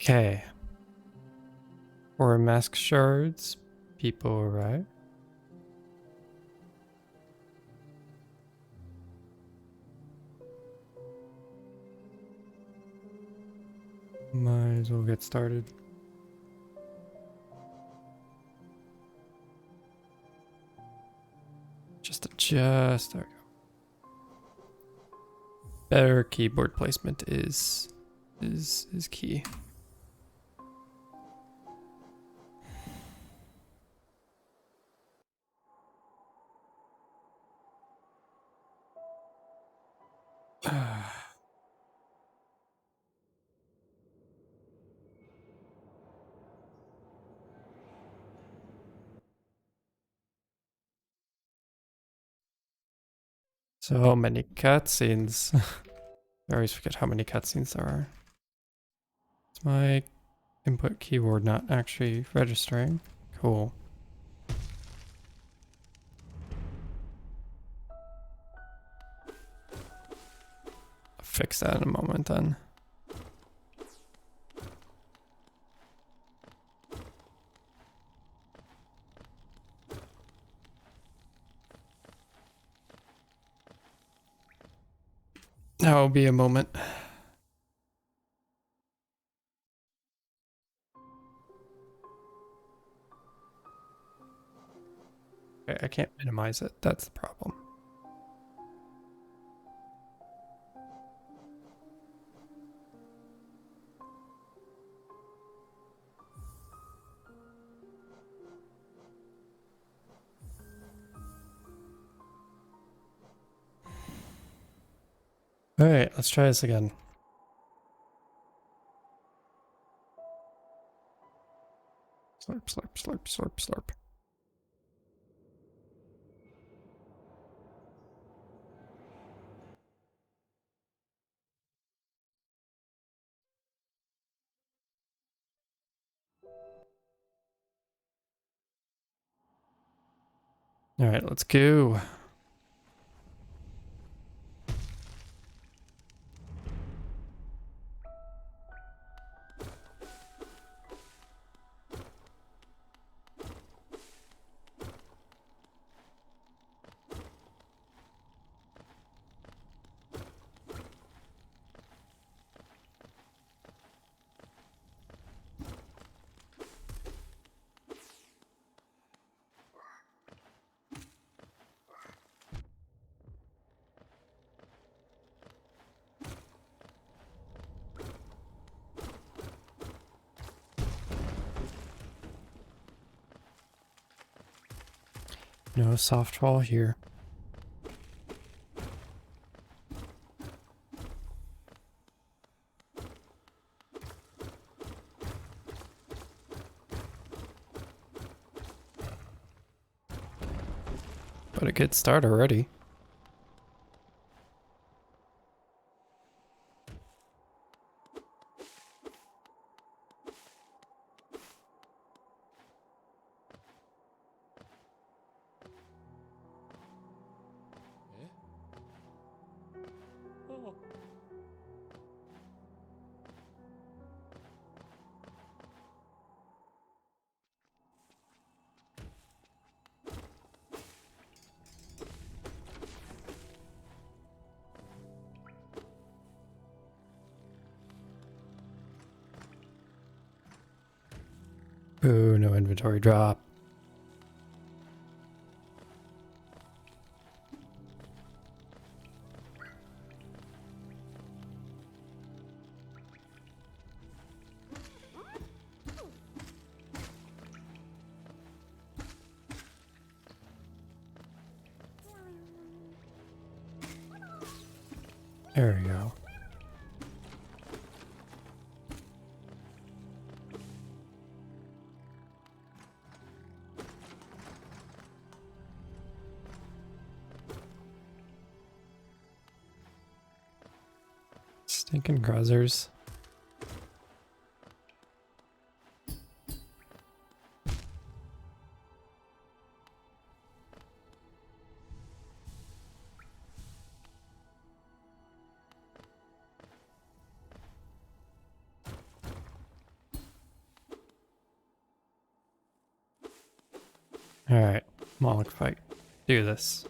Okay. For Mask Shards, people arrive. Might as well get started. Just adjust. There we go. Better keyboard placement is key. So many cutscenes. I always forget how many cutscenes there are. Is my input keyboard not actually registering? Cool. I'll fix that in a moment then. That'll be a moment. Okay, I can't minimize it. That's the problem. All right, let's try this again. Slurp, slurp, slurp, slurp, slurp. All right, let's go. No soft wall here. But a good start already. Ooh, no inventory drop. There we go. Stinking gruzzers. Alright, Moloch fight. Do this.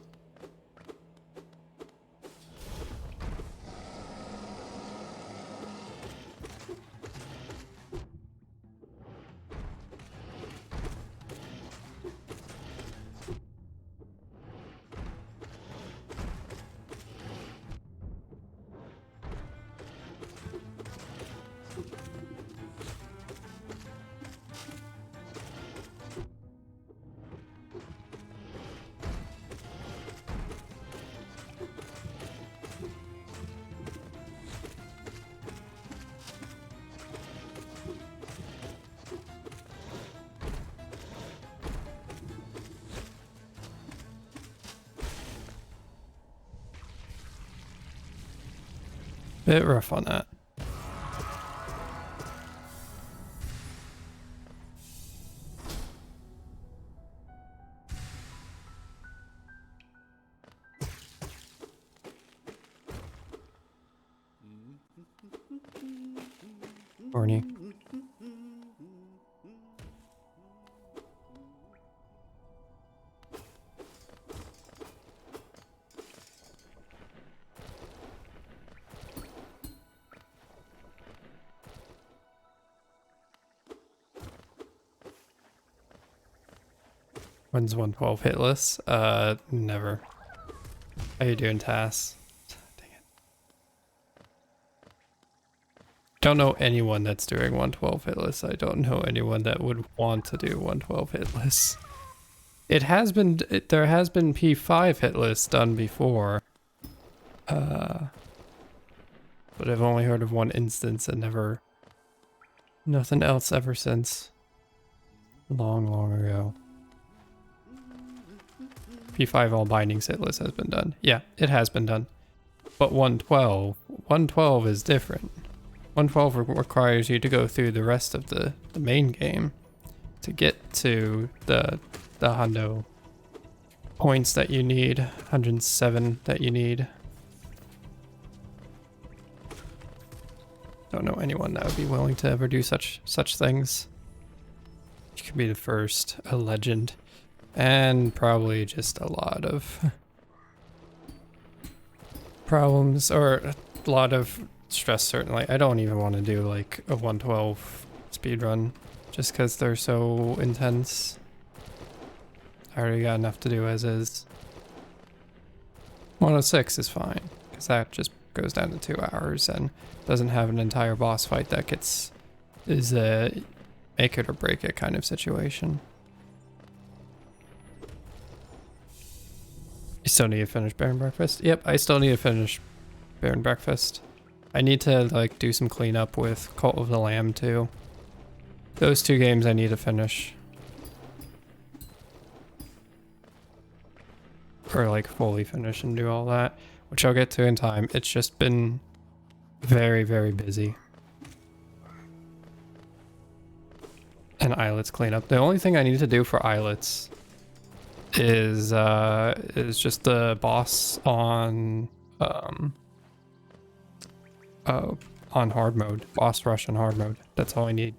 Bit rough on that. Horny. When's 112 hitless? Never. How you doing, Tass? Dang it. Don't know anyone that's doing 112 hitless. I don't know anyone that would want to do 112 hitless. It has been, there has been P5 hitless done before. But I've only heard of one instance and nothing else ever since. Long, long ago. P5 all bindings hitless has been done. Yeah, it has been done. But 112 is different. 112 requires you to go through the rest of the main game to get to the hundo points that you need, 107 that you need. Don't know anyone that would be willing to ever do such things. You could be the first, a legend. And probably just a lot of problems, or a lot of stress, certainly. I don't even want to do like a 112 speedrun just because they're so intense. I already got enough to do as is. 106 is fine, because that just goes down to 2 hours and doesn't have an entire boss fight that is a make it or break it kind of situation. You still need to finish Bear and Breakfast? Yep, I still need to finish Bear and Breakfast. I need to like do some cleanup with Cult of the Lamb too. Those 2 games I need to finish. Or like fully finish and do all that, which I'll get to in time. It's just been very, very busy. And islets cleanup. The only thing I need to do for islets is just the boss on hard mode. Boss rush on hard mode. That's all I need.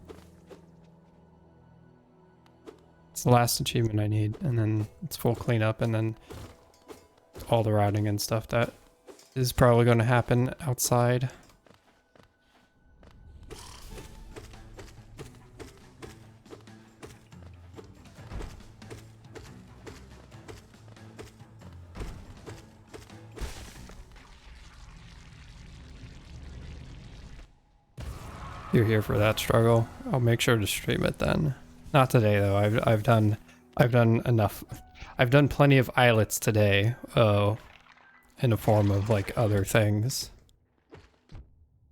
It's the last achievement I need, and then it's full cleanup, and then all the routing and stuff that is probably going to happen outside. You're here for that struggle. I'll make sure to stream it then. Not today though. I've done enough. I've done plenty of islets today. In the form of like other things.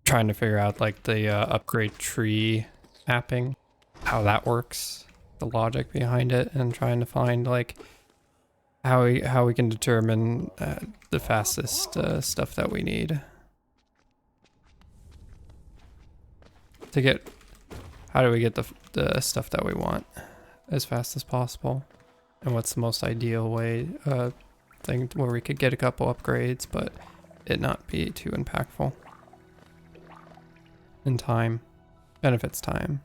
Trying to figure out like the upgrade tree mapping, how that works, the logic behind it, and trying to find like how we can determine the fastest stuff that we need. To get, how do we get the stuff that we want as fast as possible, and what's the most ideal way thing where we could get a couple upgrades but it not be too impactful in time, benefits time.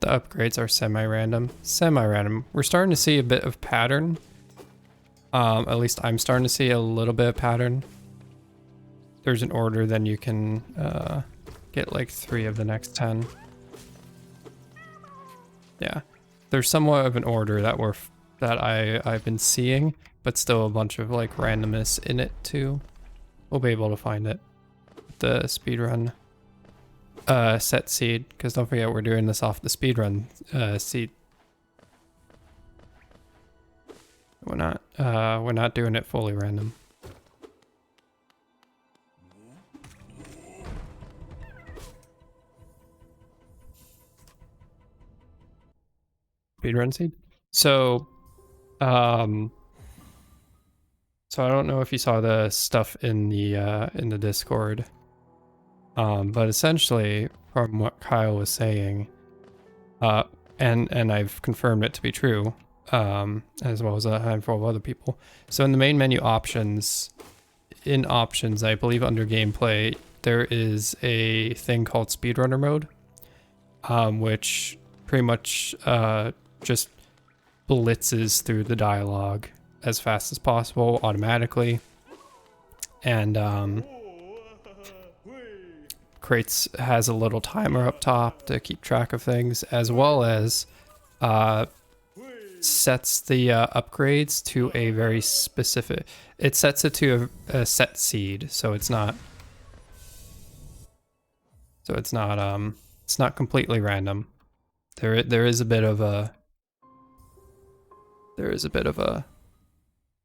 The upgrades are semi-random. Semi-random. We're starting to see a bit of pattern. At least I'm starting to see a little bit of pattern. There's an order, then you can get like 3 of the next 10. Yeah, there's somewhat of an order that I've been seeing, but still a bunch of like randomness in it too. We'll be able to find it. The speedrun set seed, because don't forget we're doing this off the speedrun seed. We're not doing it fully random. Speedrun seed. So so I don't know if you saw the stuff in the Discord. But essentially, from what Kyle was saying, and I've confirmed it to be true, as well as a handful of other people. So in the main menu options, I believe under gameplay, there is a thing called speedrunner mode, which pretty much just blitzes through the dialogue as fast as possible automatically, and Crates has a little timer up top to keep track of things, as well as sets the upgrades to a very specific, it sets it to a set seed, so it's not it's not completely random. There is a bit of a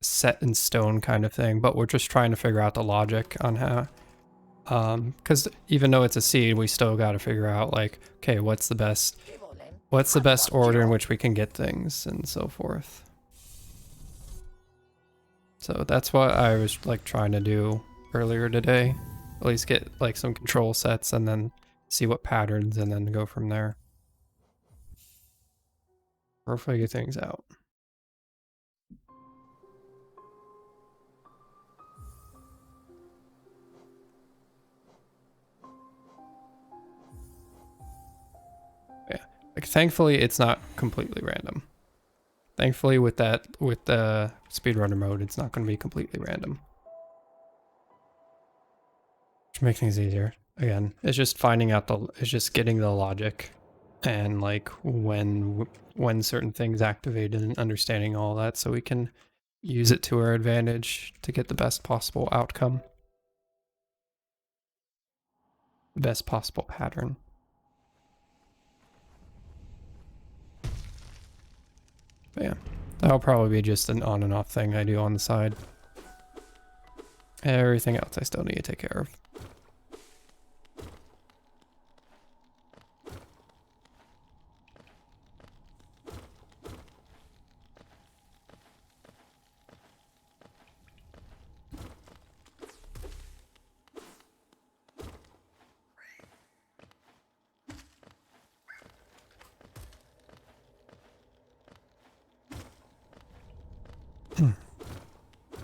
set in stone kind of thing, but we're just trying to figure out the logic on how, because even though it's a seed, we still got to figure out like, okay, what's the best order in which we can get things and so forth. So that's what I was like trying to do earlier today, at least get like some control sets and then see what patterns and then go from there. Or figure things out. Yeah, like thankfully it's not completely random. Thankfully with the speedrunner mode, it's not going to be completely random. Which makes things easier. Again, it's just finding out it's just getting the logic and like when certain things activated and understanding all that so we can use it to our advantage to get the best possible outcome. Best possible pattern. But yeah, that'll probably be just an on and off thing I do on the side. Everything else I still need to take care of.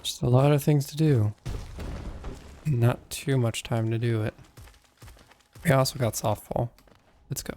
Just a lot of things to do. Not too much time to do it. We also got softball. Let's go.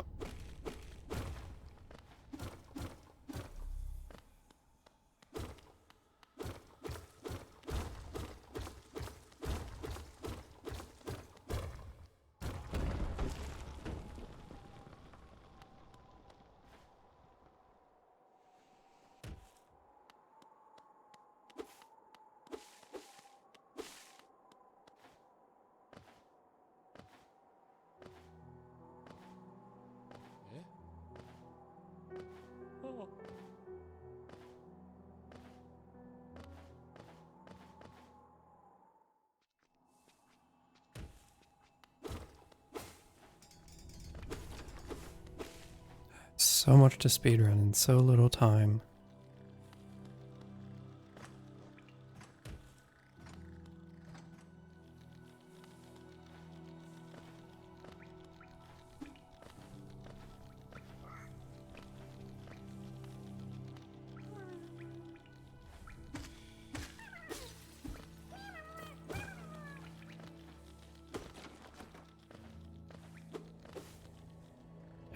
So much to speedrun in so little time.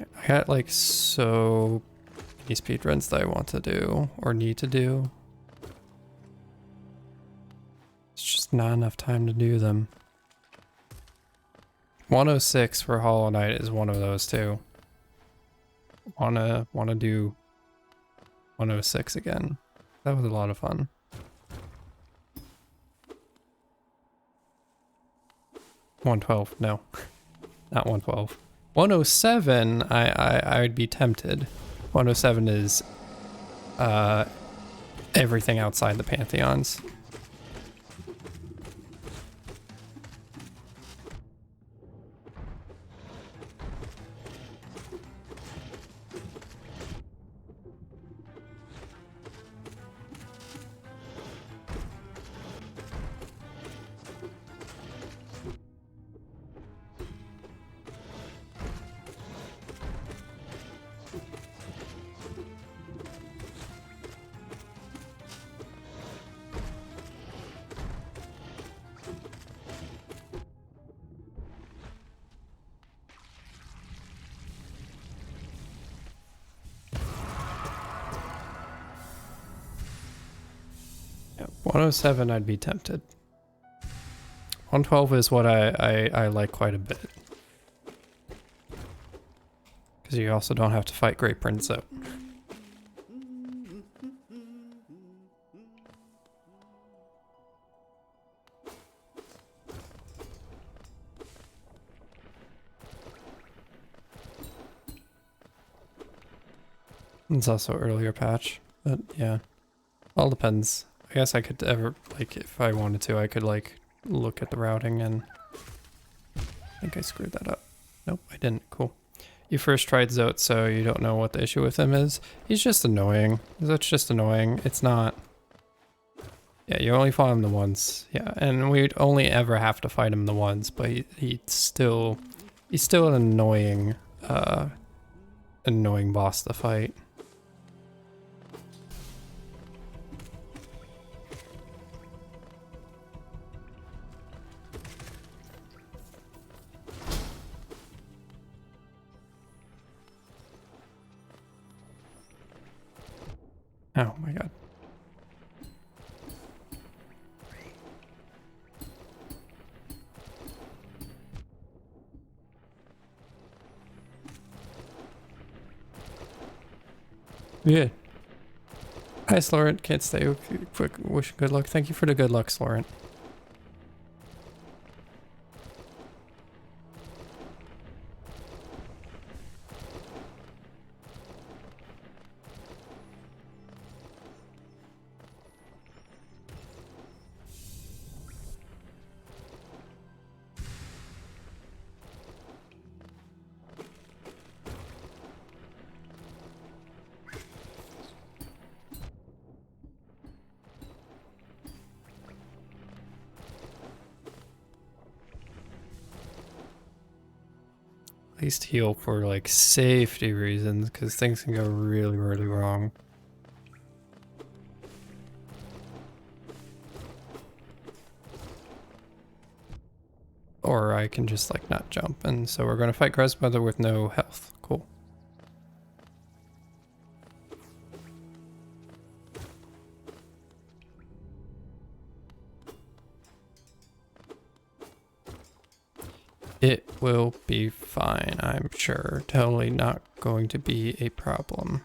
I got like so many speedruns that I want to do or need to do. It's just not enough time to do them. 106 for Hollow Knight is one of those too. Wanna do 106 again. That was a lot of fun. $112, no. Not 112. 107, I would be tempted. 107 is everything outside the Pantheons. Yeah, 107 I'd be tempted. 112 is what I like quite a bit. Because you also don't have to fight Great Prince out. It's also earlier patch, but yeah. All depends. I guess I could ever, like, if I wanted to, I could, like, look at the routing and... I think I screwed that up. Nope, I didn't. Cool. You first tried Zote, so you don't know what the issue with him is. He's just annoying. Zote's just annoying. It's not... Yeah, you only fought him the once. Yeah, and we'd only ever have to fight him the once, but he's still an annoying, annoying boss to fight. Oh my god. Yeah. Hi, Slorent. Can't stay. Quick, wish good luck. Thank you for the good luck, Slorent. At least heal for like safety reasons, because things can go really, really wrong. Or I can just like not jump, and so we're gonna fight Grezmother with no health. Cool. It will be fine, I'm sure. Totally not going to be a problem.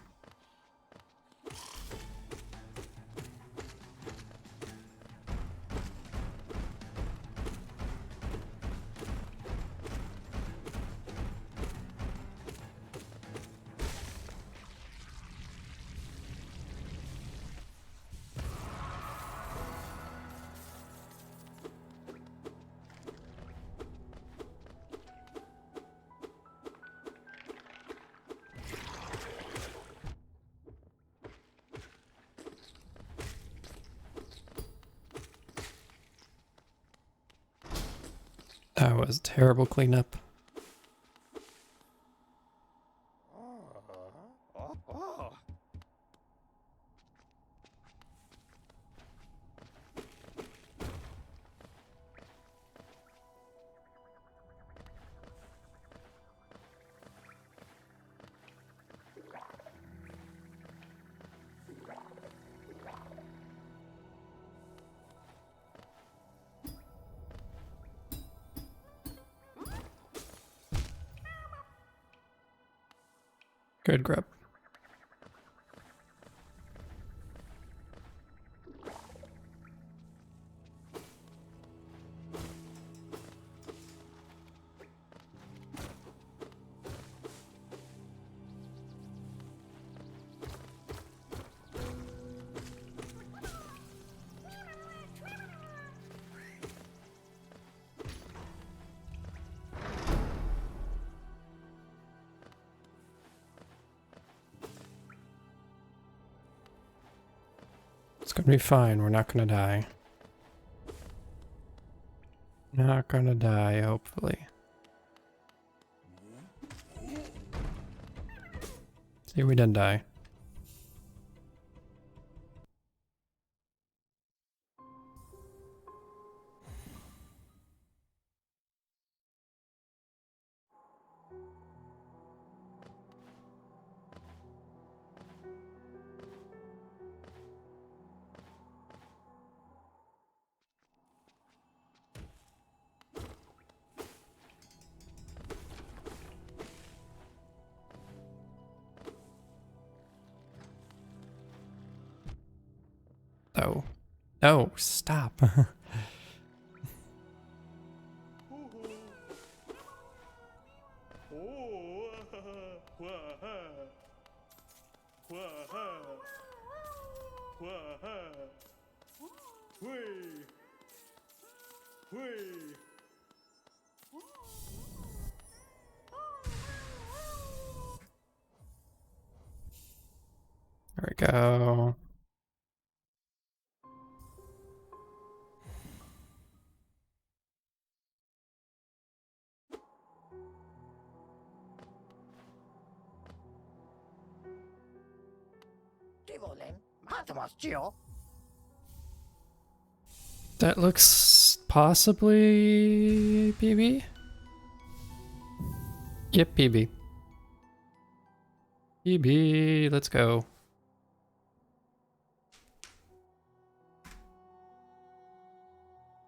That was a terrible cleanup. Good grip. It's gonna be fine. We're not gonna die. Not gonna die, hopefully. See, we didn't die. Oh. No, stop. There we go. That looks possibly PB? Yep, PB. PB, let's go.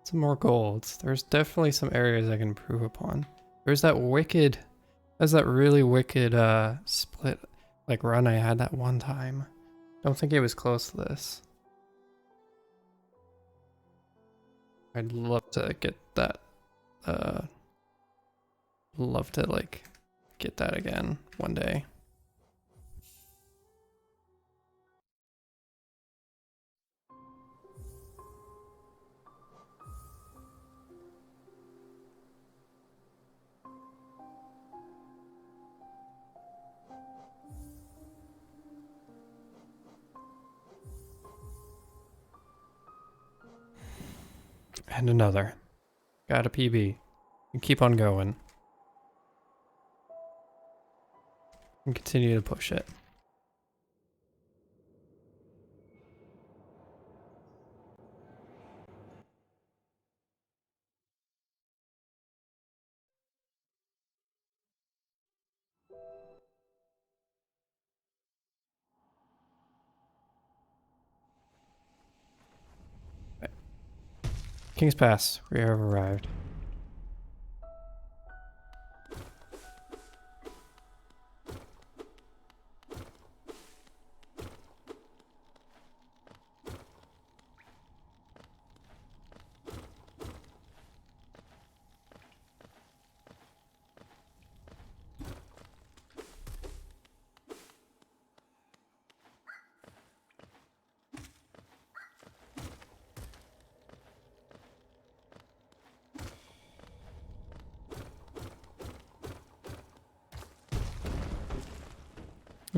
Some more golds. There's definitely some areas I can improve upon. There's that really wicked split like run I had that one time. Don't think it was close to this. I'd love to get that love to like get that again one day. And another. Got a PB. And keep on going. And continue to push it. King's Pass, we have arrived.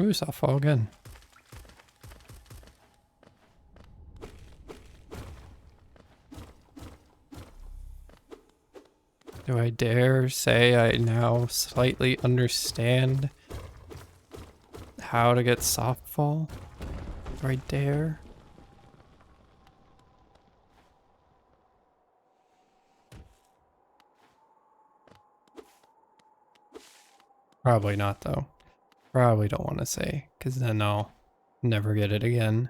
Ooh, soft fall again. Do I dare say I now slightly understand how to get soft fall? Do I dare? Probably not though. Probably don't want to say, because then I'll never get it again.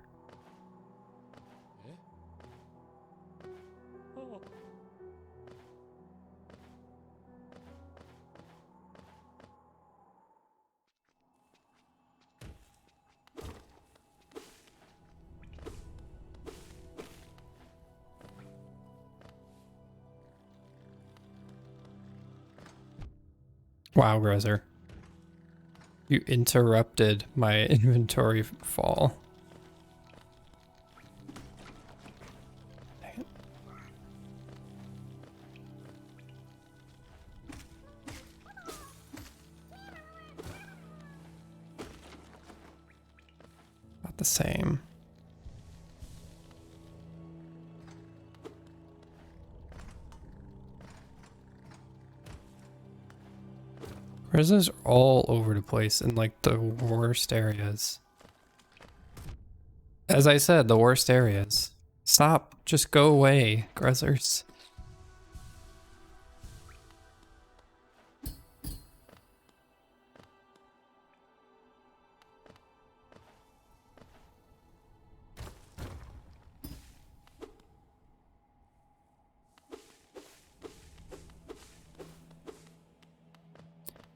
Wow, Grezer. You interrupted my inventory fall. Dang it. Not the same. Prisons are all over the place in like the worst areas. As I said, the worst areas. Stop. Just go away, Grezers.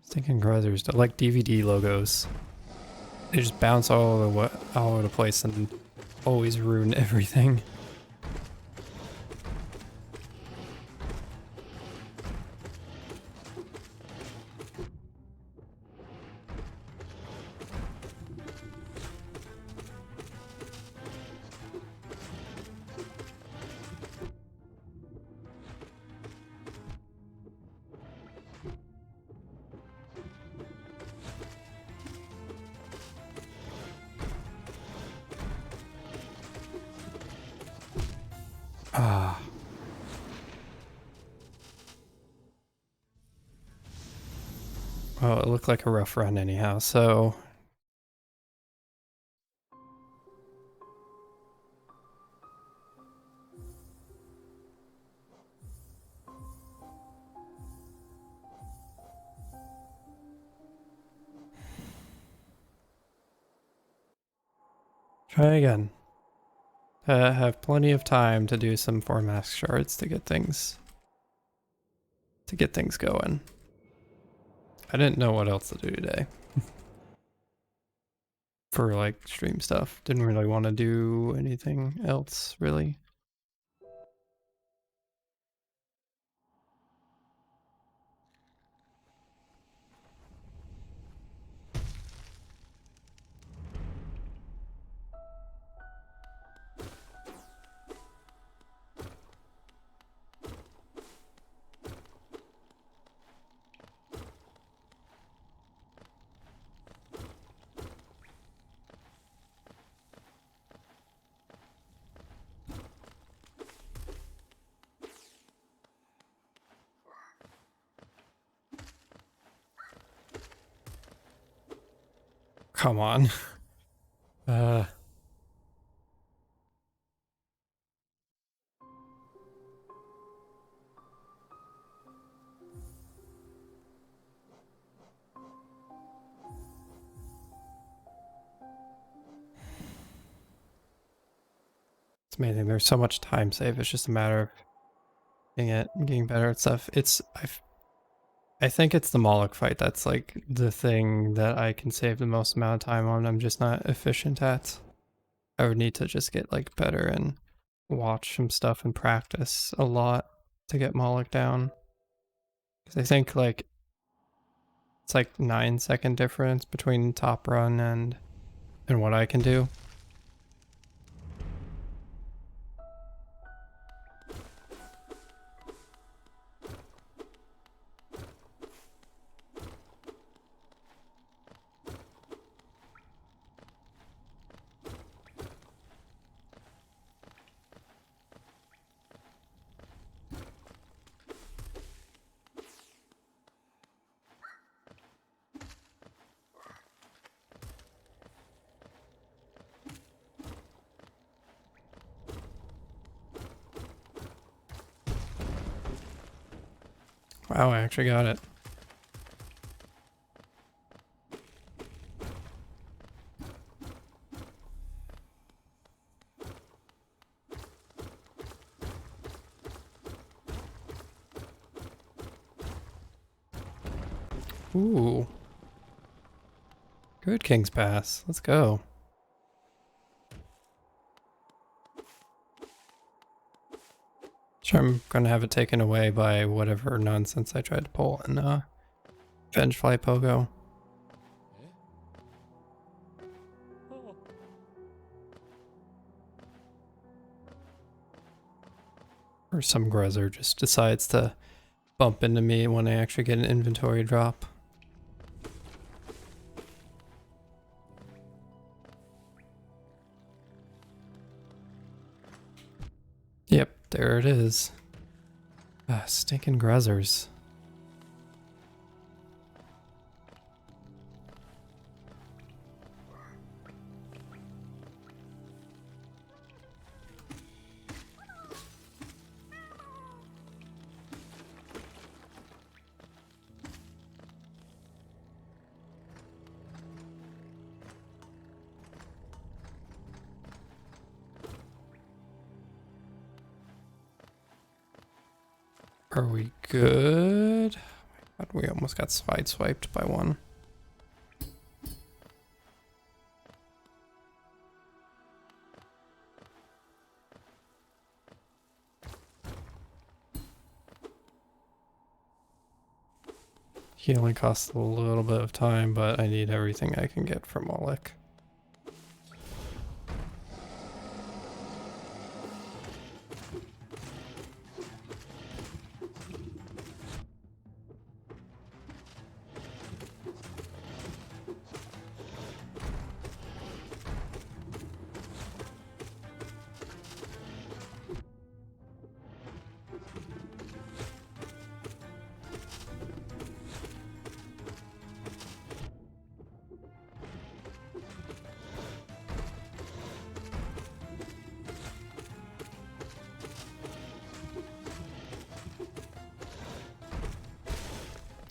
Thinking Grezers, they're like DVD logos. They just bounce all over the place and always ruin everything. Ah. Well, it looked like a rough run anyhow, so... Try again. Have plenty of time to do some 4 mask shards to get things going. I didn't know what else to do today. For like stream stuff. Didn't really want to do anything else really. Come on. It's amazing. There's so much time save. It's just a matter of getting better at stuff. I think it's the Moloch fight that's like the thing that I can save the most amount of time on. I'm just not efficient at. I would need to just get like better and watch some stuff and practice a lot to get Moloch down. Because I think like it's like 9-second difference between top run and what I can do. Wow, I actually got it. Ooh. Good King's Pass. Let's go. Sure, I'm gonna have it taken away by whatever nonsense I tried to pull in Vengefly Pogo. Or some Gruzzer just decides to bump into me when I actually get an inventory drop. Yep, there it is. Ah, stinking Gruzzers. Are we good? God, we almost got sideswiped by one. Healing costs a little bit of time, but I need everything I can get from Oleg.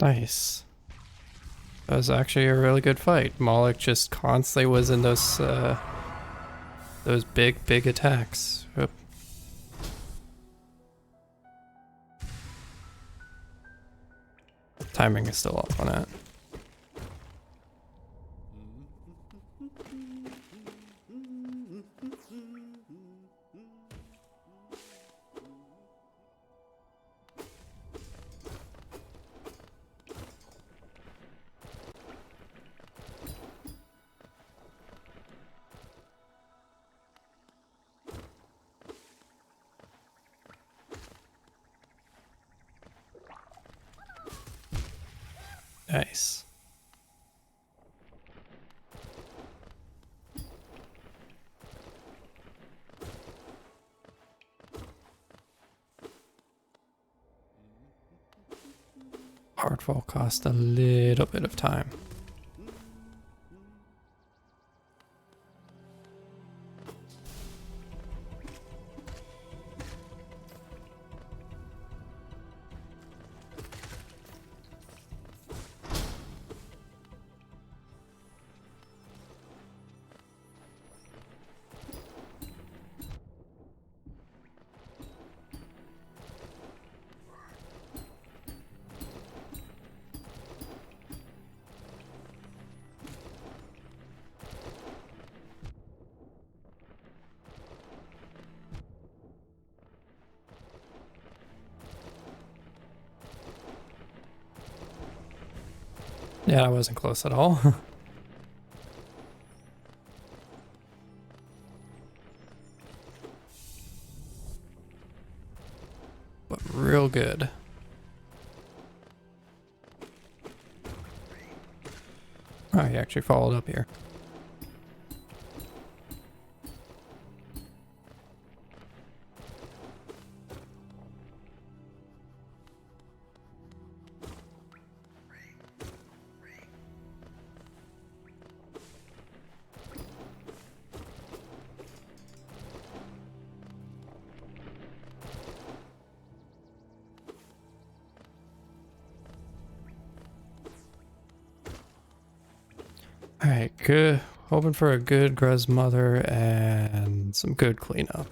Nice. That was actually a really good fight. Moloch just constantly was in those big attacks. Oop. Timing is still off on that. Nice. Hardfall cost a little bit of time. Yeah, I wasn't close at all. But real good. Oh, he actually followed up here. Alright, good. Hoping for a good Gruz Mother and some good cleanup.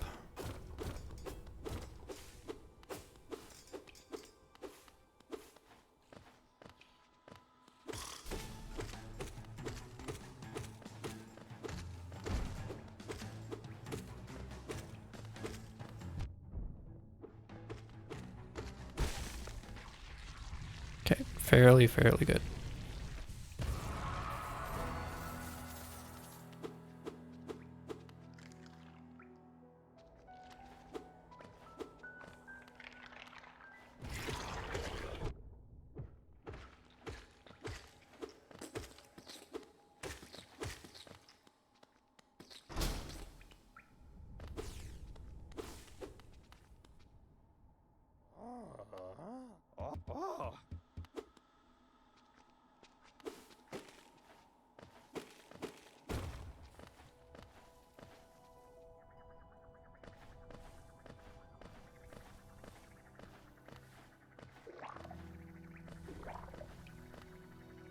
Okay, fairly good.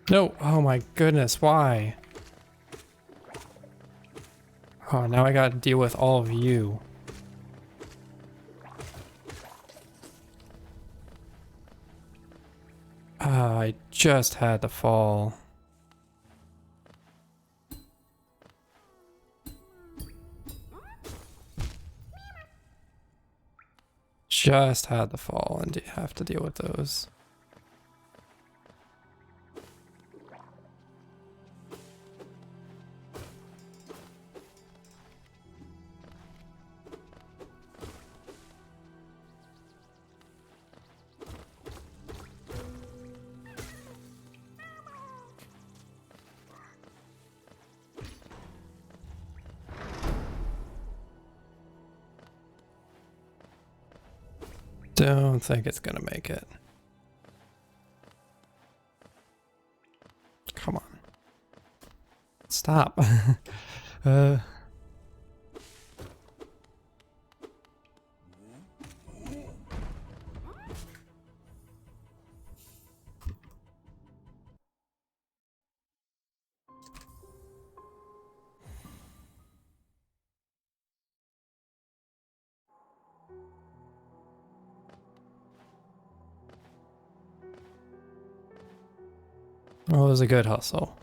No! Oh my goodness, why? Oh, now I gotta deal with all of you. I just had to fall. Just had to fall and have to deal with those. Don't think it's gonna make it. Come on. Stop. uh. Well, it was a good hustle.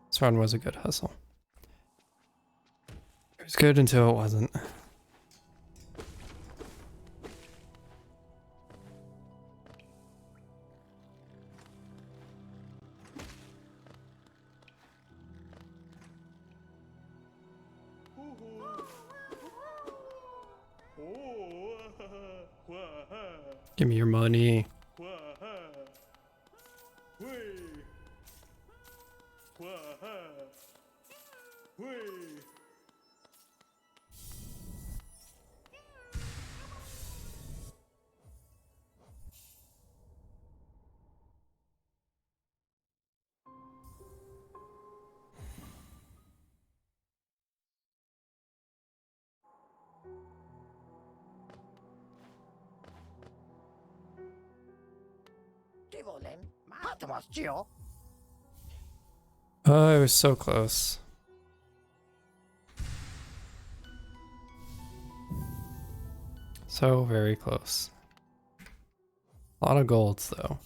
This run was a good hustle. It was good until it wasn't. Give me your money. Oh, it was so close. So very close. A lot of golds though.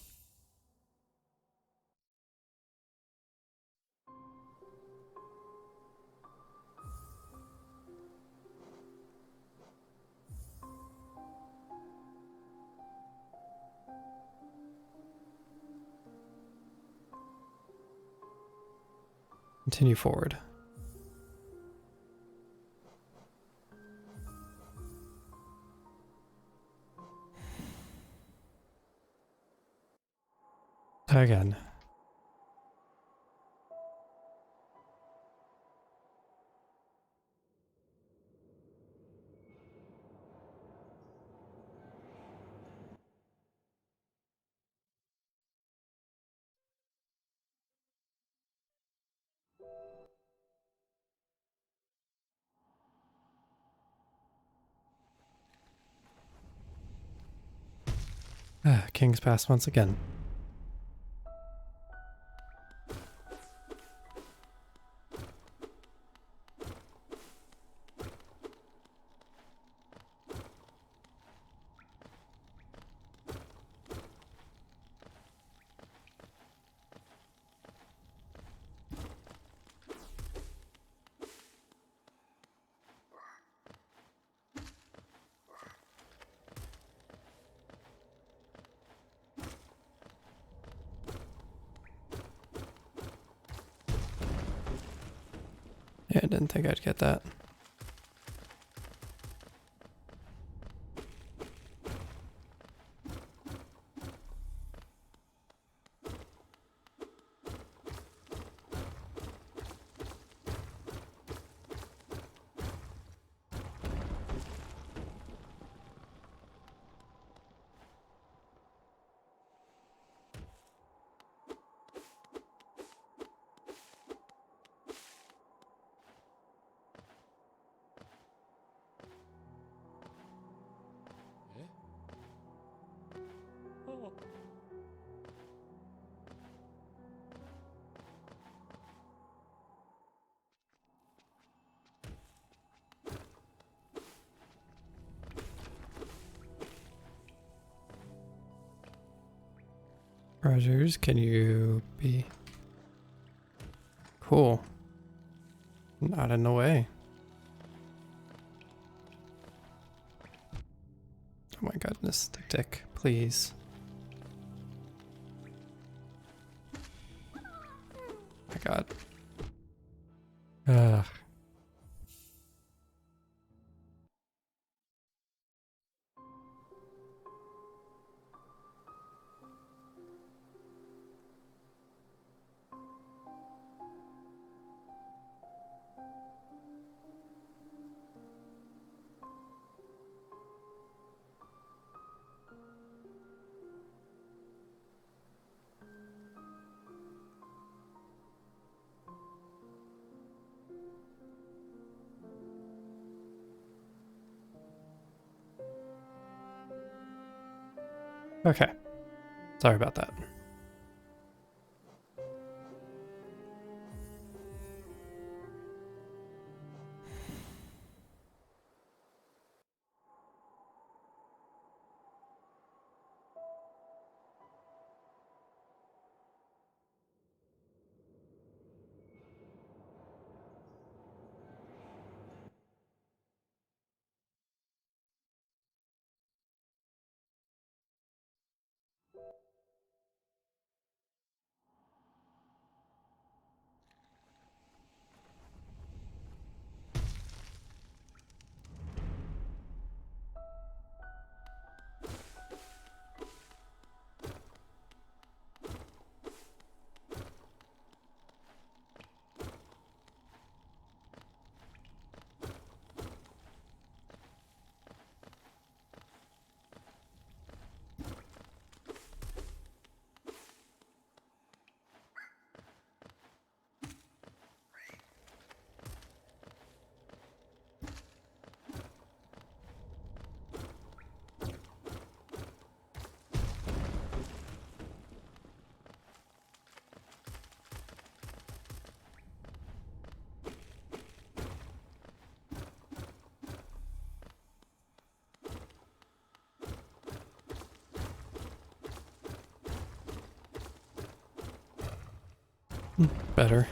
Continue forward. Again. King's Pass once again. Yeah, I didn't think I'd get that. Treasures, can you be cool? Not in the way. Oh my goodness, tick tick, please. My god. Ugh. Okay. Sorry about that. Better.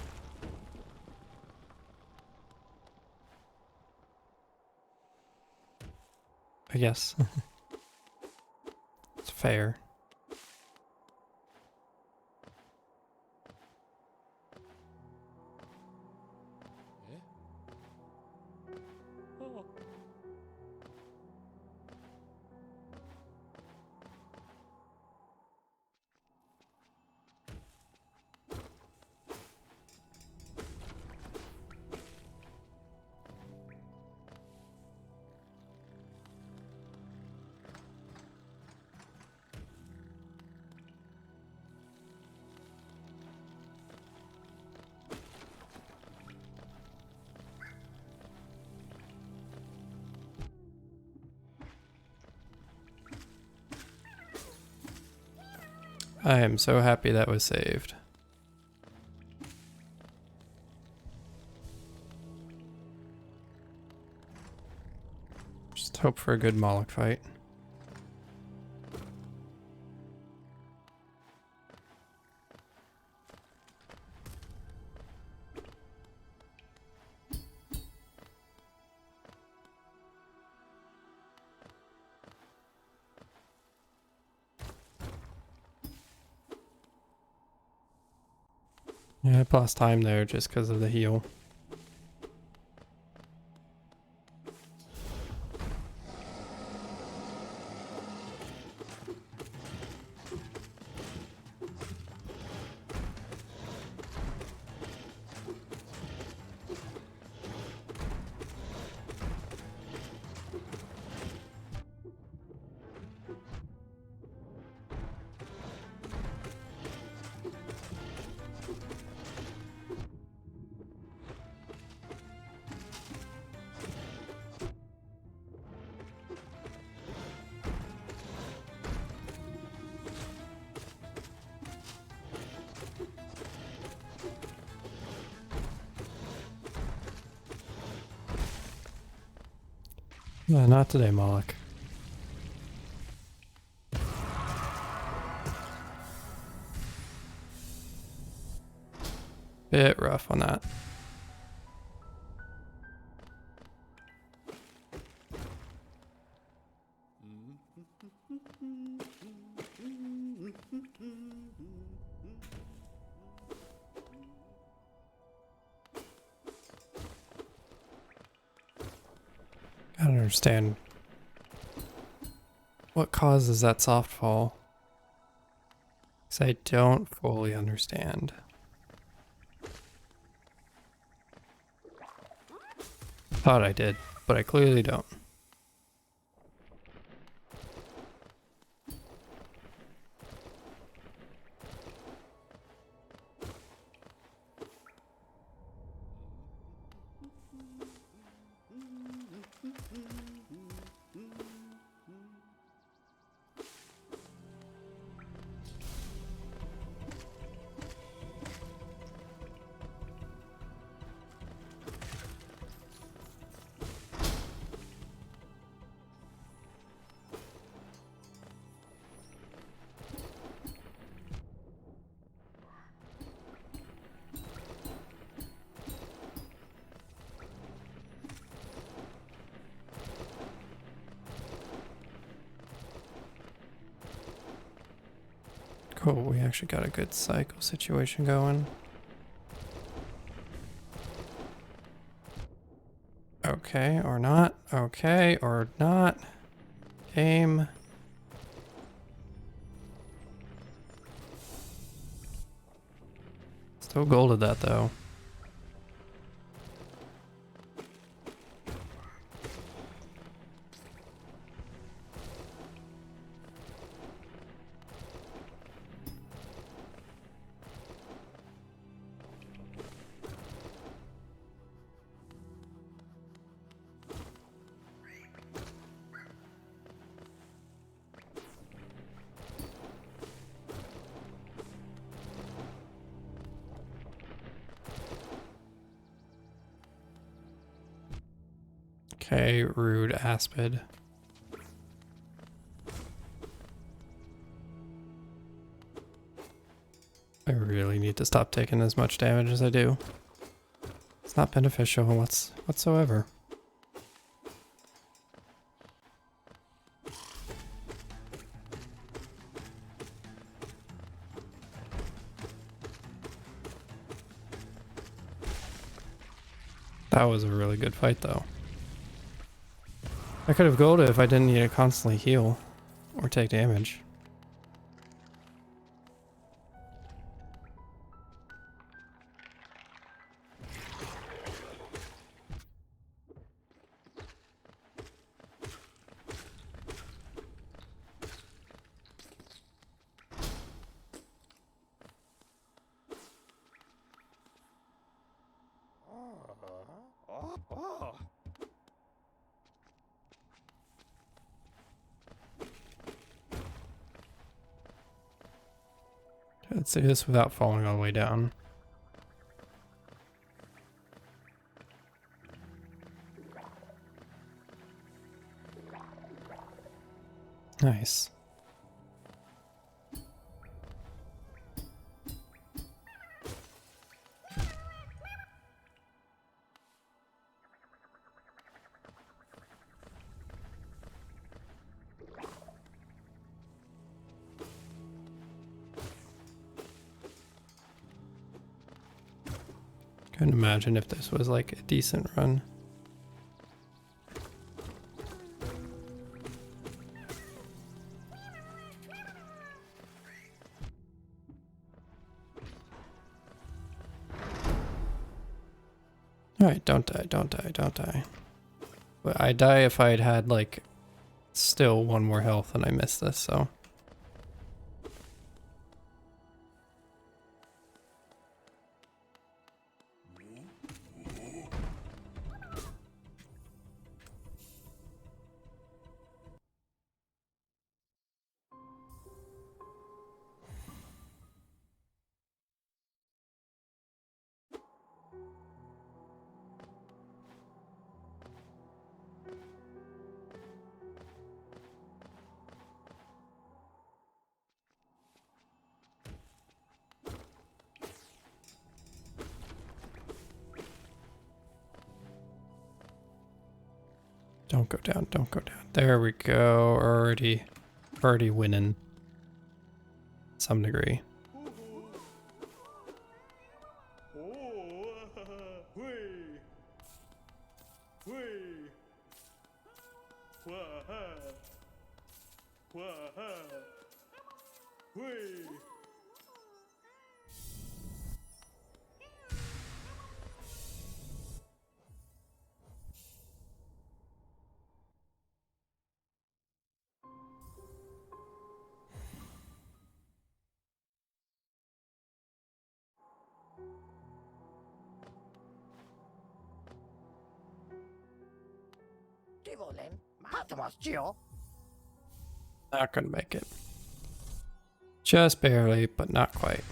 I guess. It's fair. I am so happy that was saved. Just hope for a good Moloch fight. Yeah, I lost time there just because of the heal. Yeah, not today, Moloch. Bit rough on that. I don't understand what causes that soft fall. Because I don't fully understand. Thought I did, but I clearly don't. Cool, we actually got a good cycle situation going. Okay, or not. Okay, or not. Game. Still golded that though. Okay, rude aspid. I really need to stop taking as much damage as I do. It's not beneficial whatsoever. That was a really good fight though. I could have golded if I didn't need to constantly heal or take damage. Let's do this without falling all the way down. Nice. Couldn't imagine if this was like a decent run. Alright, don't die, don't die, don't die. But I'd die if I'd had like still one more health and I missed this, so. Don't go down, don't go down. There we go. Already winning. Some degree. Not gonna make it. Just barely, but not quite.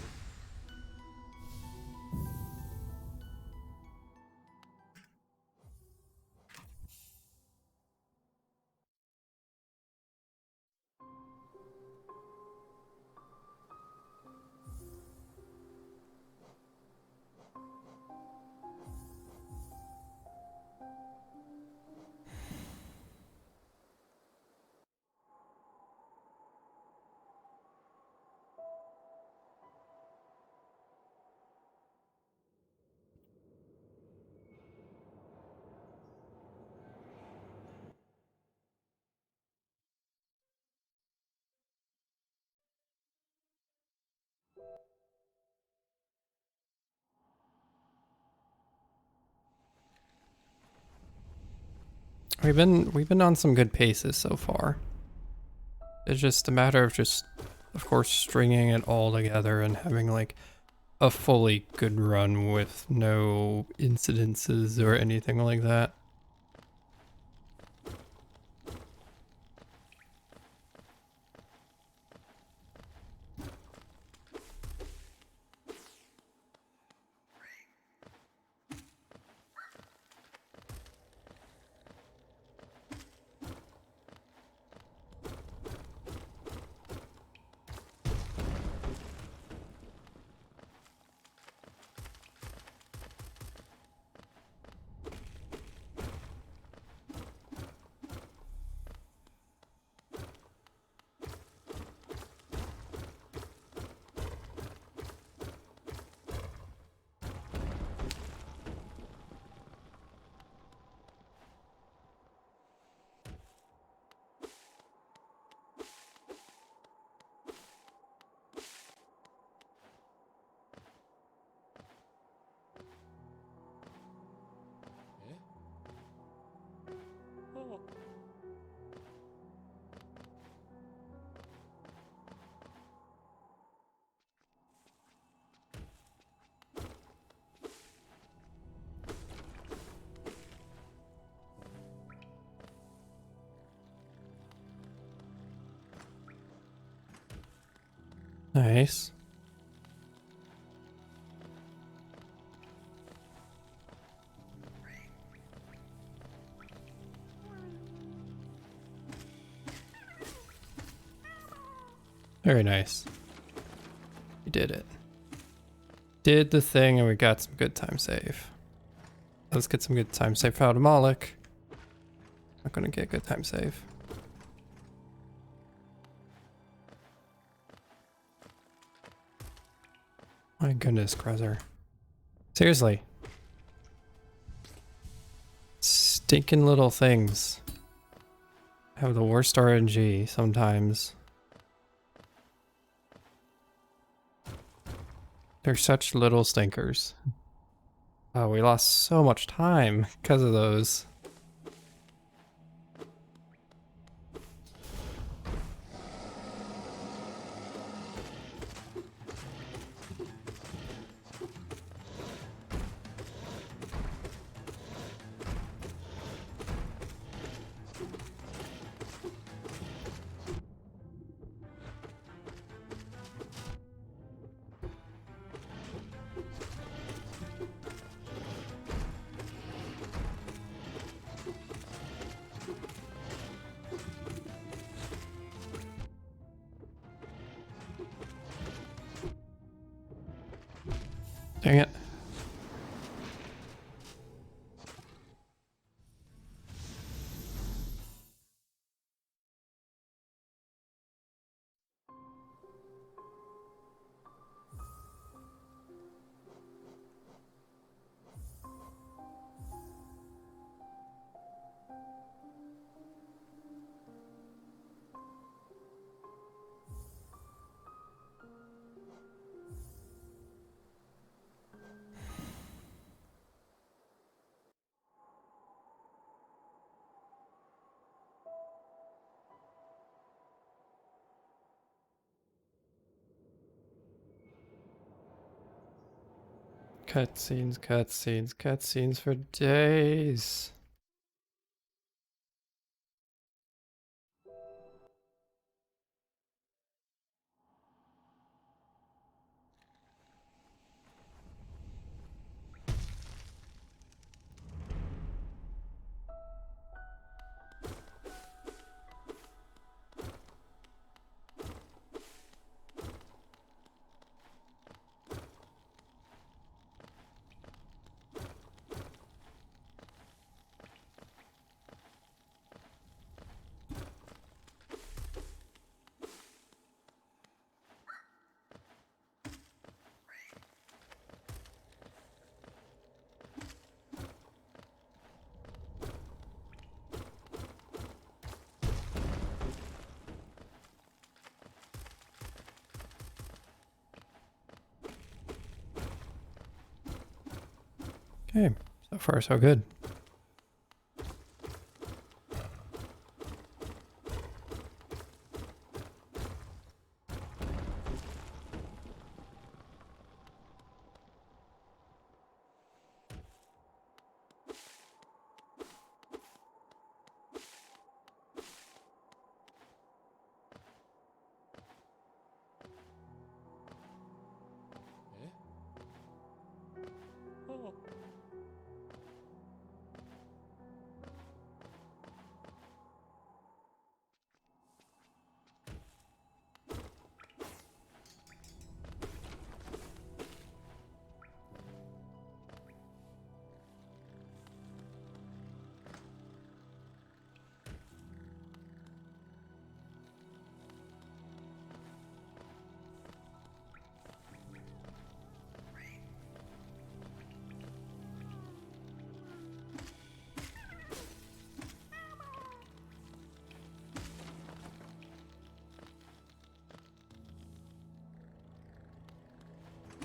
We've been on some good paces so far. It's just a matter of of course, stringing it all together and having like a fully good run with no incidences or anything like that. Nice. Very nice. We did it. Did the thing and we got some good time save. Let's get some good time save out of Moloch. Not gonna get good time save. My goodness, Krezzer. Seriously. Stinking little things have the worst RNG sometimes. They're such little stinkers. Oh, we lost so much time because of those. Dang it. Cutscenes, cutscenes, cutscenes for days. Okay, so far so good.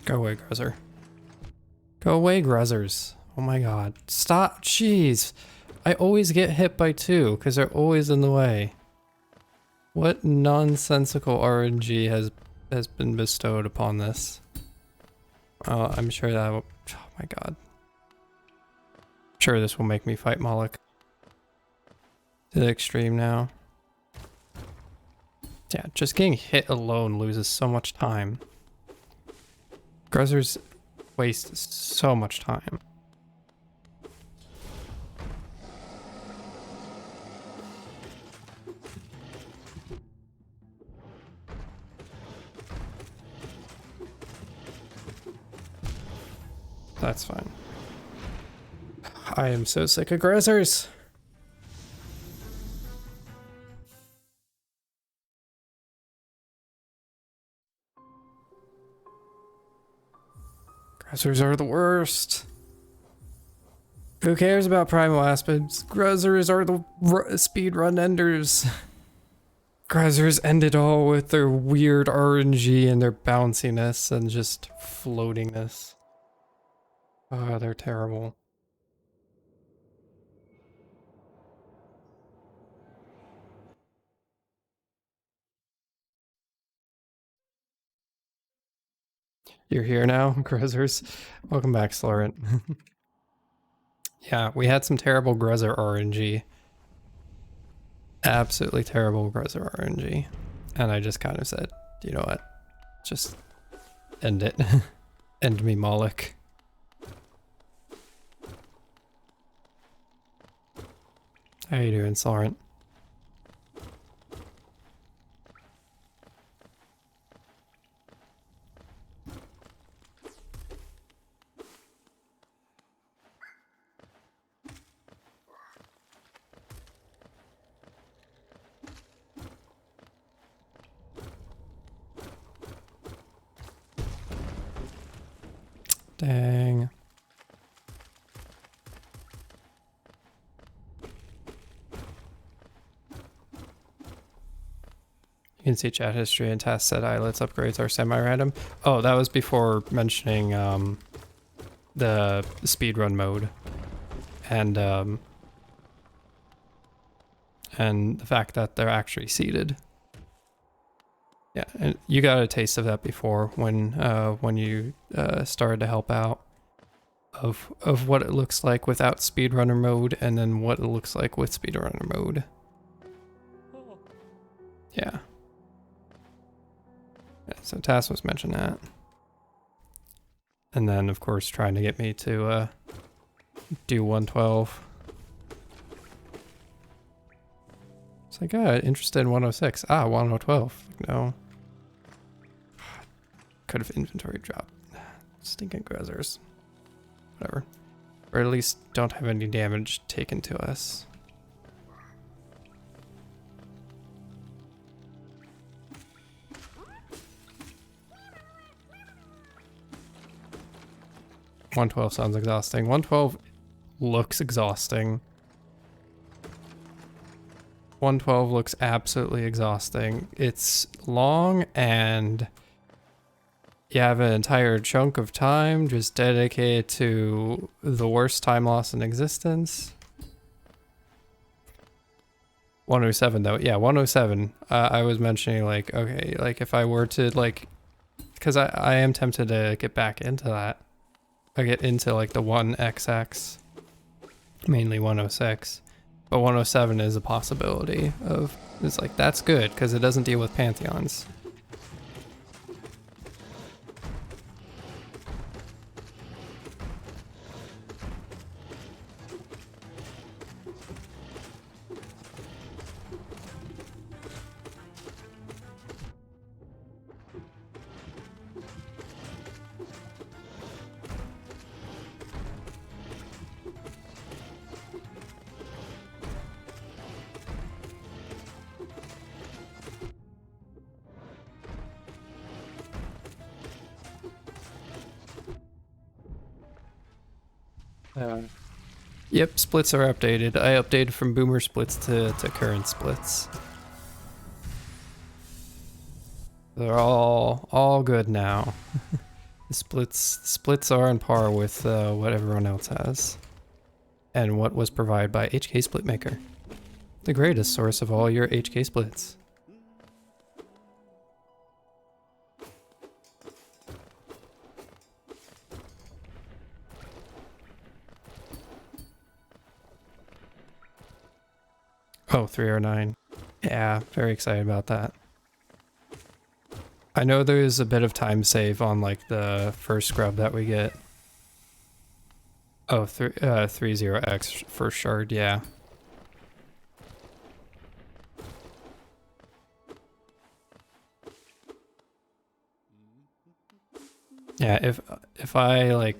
Go away, Gruzzer. Go away, Gruzzers. Oh my god. Stop. Jeez. I always get hit by two because they're always in the way. What nonsensical RNG has been bestowed upon this? I'm sure that will, oh my god. I'm sure this will make me fight Moloch to the extreme now. Yeah, just getting hit alone loses so much time. Gruzzers waste so much time. That's fine. I am so sick of Gruzzers. Gruzzers are the worst. Who cares about primal aspects? Gruzzers are the speedrun enders. Gruzzers end it all with their weird RNG and their bounciness and just floatingness. Oh, they're terrible. You're here now, Gruzzers. Welcome back, Slorent. Yeah, we had some terrible Gruzzer RNG. Absolutely terrible Gruzzer RNG. And I just kind of said, you know what? Just end it. End me, Moloch. How you doing, Slorent? Dang. You can see chat history and tasks said islets upgrades are semi-random. Oh, that was before mentioning the speedrun mode and the fact that they're actually seeded. Yeah, and you got a taste of that before when you started to help out. of what it looks like without speedrunner mode, and then what it looks like with speedrunner mode. Yeah. So Tass was mentioned that. And then, of course, trying to get me to do 112. It's like, interested in 106. 1012. No. Could have inventory dropped. Stinking Grezzers. Whatever. Or at least don't have any damage taken to us. $112 sounds exhausting. 112 looks exhausting. 112 looks absolutely exhausting. It's long and you have an entire chunk of time just dedicated to the worst time loss in existence. 107 though. Yeah, 107. I was mentioning like, okay, like if I were to like, because I am tempted to get back into that. I get into like the 1XX, mainly 106, but 107 is a possibility of, it's like, that's good because it doesn't deal with Pantheons. Yep, splits are updated. I updated from boomer splits to current splits. They're all good now. The splits are on par with what everyone else has. And what was provided by HK Splitmaker. The greatest source of all your HK splits. Oh, 309. Yeah, very excited about that. I know there's a bit of time save on like the first scrub that we get. Oh, 30X first shard, yeah. Yeah, if I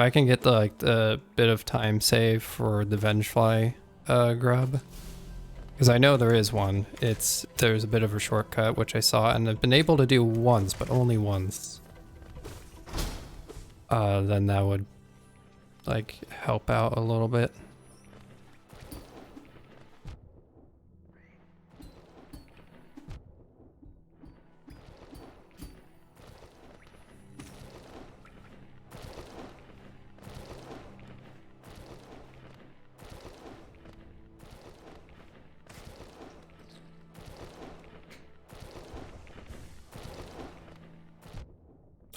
can get the bit of time save for the Vengefly grub, because I know there is one. There's a bit of a shortcut which I saw and I've been able to do once, but only once. Then that would like help out a little bit.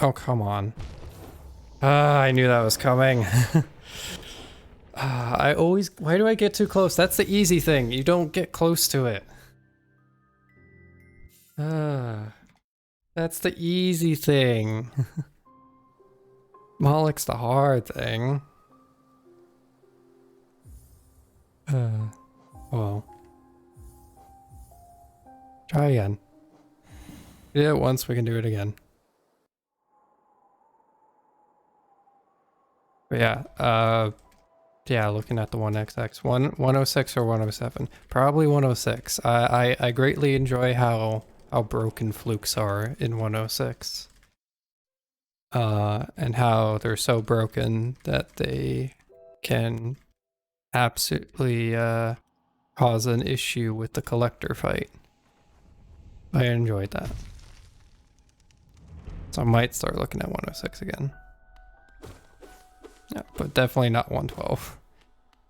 Oh, come on. I knew that was coming. Why do I get too close? That's the easy thing. You don't get close to it. That's the easy thing. Moloch's the hard thing. Well. Try again. We did it once, we can do it again. But yeah, looking at the 1XX. 106 or 107. Probably 106. I greatly enjoy how broken flukes are in 106. And how they're so broken that they can absolutely cause an issue with the collector fight. I enjoyed that. So I might start looking at 106 again. Yeah, but definitely not 112.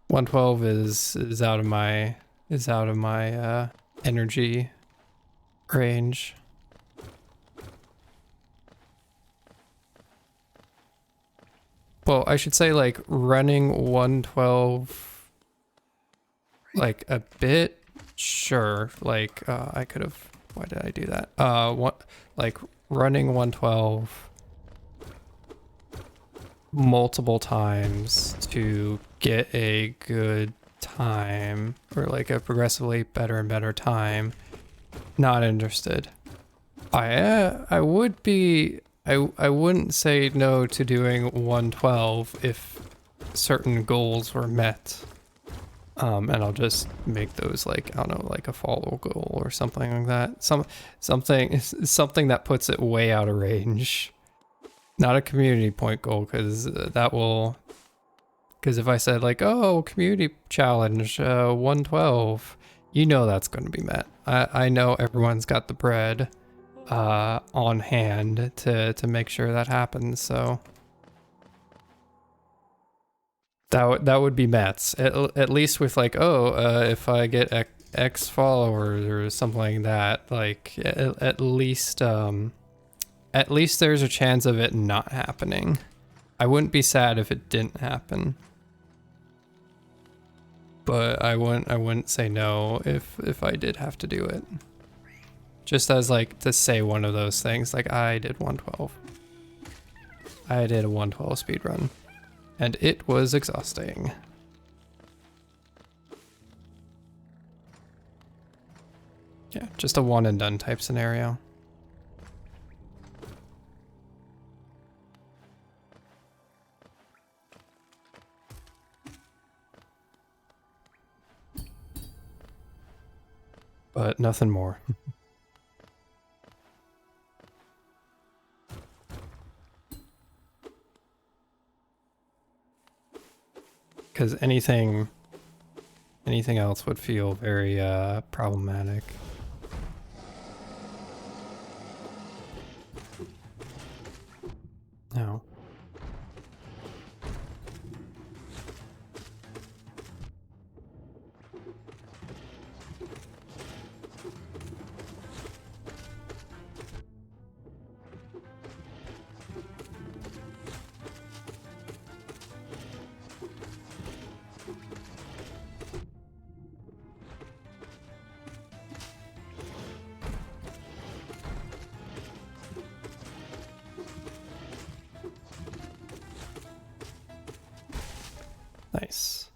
112 is out of my energy range. Well, I should say like running 112 like a bit, sure. Like I could have, why did I do that? What, like running 112 multiple times to get a good time, or like a progressively better and better time, not interested. I would be, I wouldn't say no to doing 112 if certain goals were met. And I'll just make those like, I don't know, like a follow goal or something like that. Something that puts it way out of range. Not a community point goal, because that will, because if I said like, oh, community challenge 112, you know that's going to be met. I know everyone's got the bread on hand to make sure that happens, so that would be met. At least with like, oh, if I get X followers or something like that, like at least there's a chance of it not happening. I wouldn't be sad if it didn't happen, but I wouldn't say no if I did have to do it. Just as like to say one of those things, like I did 112. I did a 112 speedrun, and it was exhausting. Yeah, just a one and done type scenario. But nothing more. Because anything else would feel very problematic. No. Nice.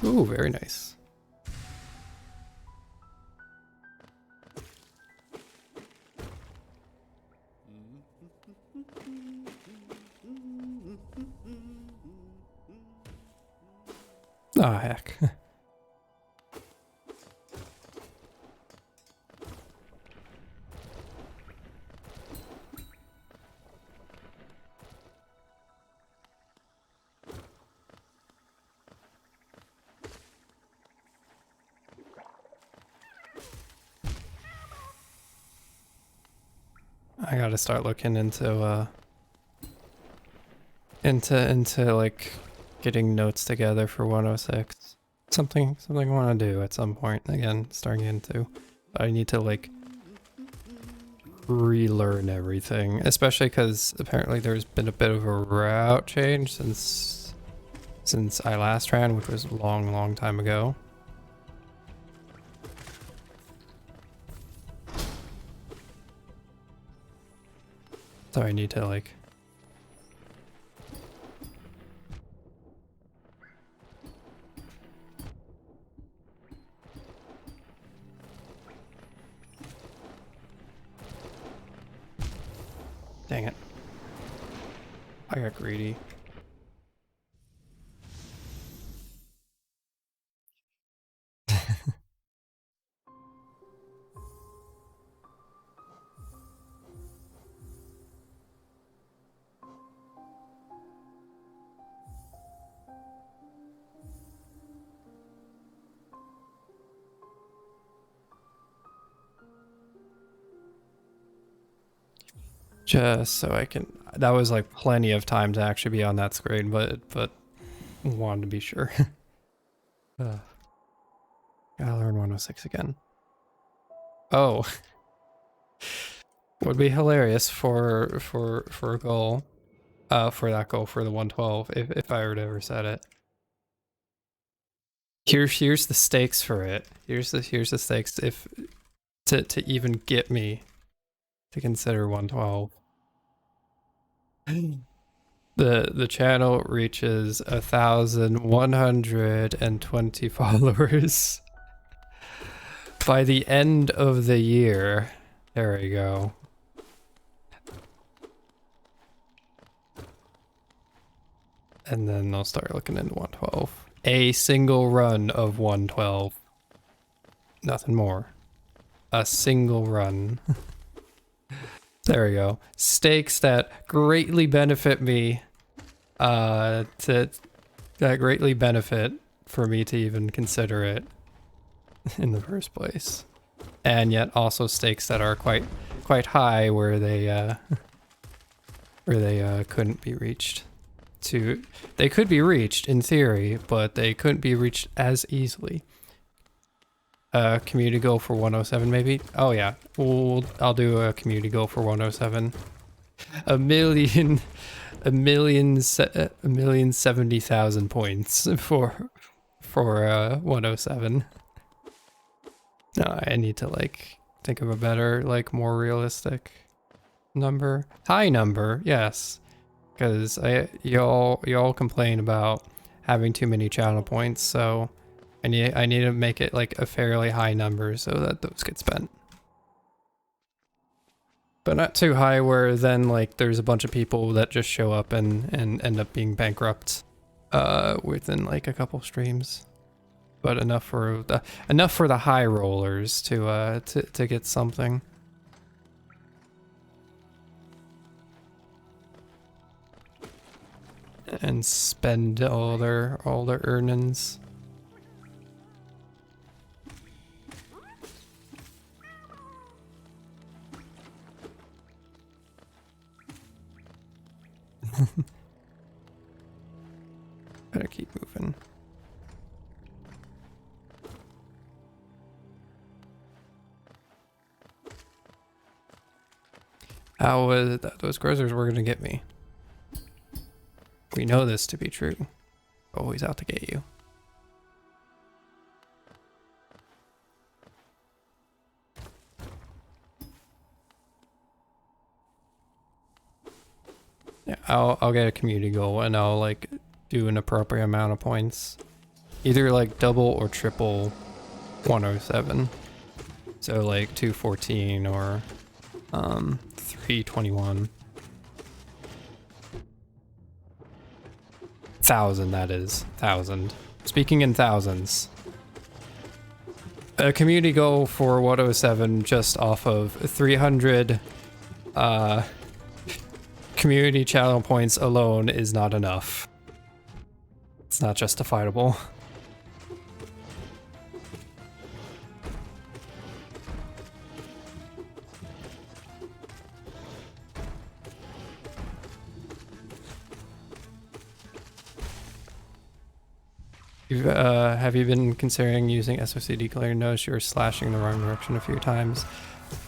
Ooh, very nice. Ah, heck. I gotta start looking into like getting notes together for 106. Something I want to do at some point. Again, starting into. But I need to like relearn everything, especially because apparently there's been a bit of a route change since I last ran, which was a long time ago. So I need to like dang it. I got greedy. Just so I can, that was like plenty of time to actually be on that screen, but wanted to be sure. Gotta learn 106 again. Oh, would be hilarious for a goal. For that goal for the 112 if I were to ever set it. Here's the stakes for it. Here's the stakes if to even get me to consider 112. The channel reaches 1,120 followers by the end of the year. There we go. And then they'll start looking into 112. A single run of 112. Nothing more. A single run. There we go. Stakes that greatly benefit me. That greatly benefit for me to even consider it in the first place. And yet also stakes that are quite high where they couldn't be reached. They could be reached in theory, but they couldn't be reached as easily. Community goal for 107 maybe? Oh yeah, I'll do a community goal for 107. A million 70,000 points for 107. No, I need to like think of a better, like more realistic number. High number, yes. Because y'all complain about having too many channel points, so I need to make it like a fairly high number so that those get spent. But not too high where then like there's a bunch of people that just show up and end up being bankrupt within like a couple streams. But enough for the high rollers to get something. And spend all their earnings. Better keep moving. How was it that those groceries were gonna get me? We know this to be true. Always out to get you. Yeah, I'll get a community goal and I'll like do an appropriate amount of points. Either like double or triple 107. So like 214 or 321. 1,000, that is. 1,000. Speaking in thousands. A community goal for 107 just off of 300 community channel points alone is not enough. It's not justifiable. Have you been considering using SOC declare? Notice you're slashing the wrong direction a few times.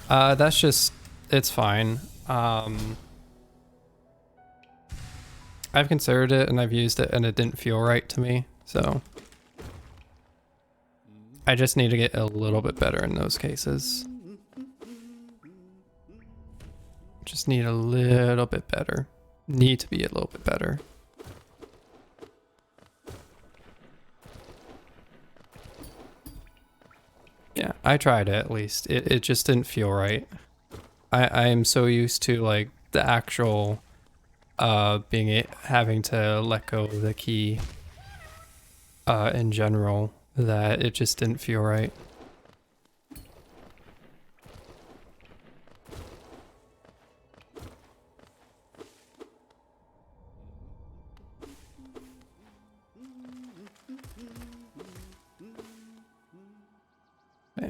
That's just, it's fine. I've considered it and I've used it and it didn't feel right to me, so I just need to get a little bit better in those cases. Just need a little bit better. Need to be a little bit better. Yeah, I tried it at least. It just didn't feel right. I am so used to like the actual having to let go of the key in general that it just didn't feel right. Yeah.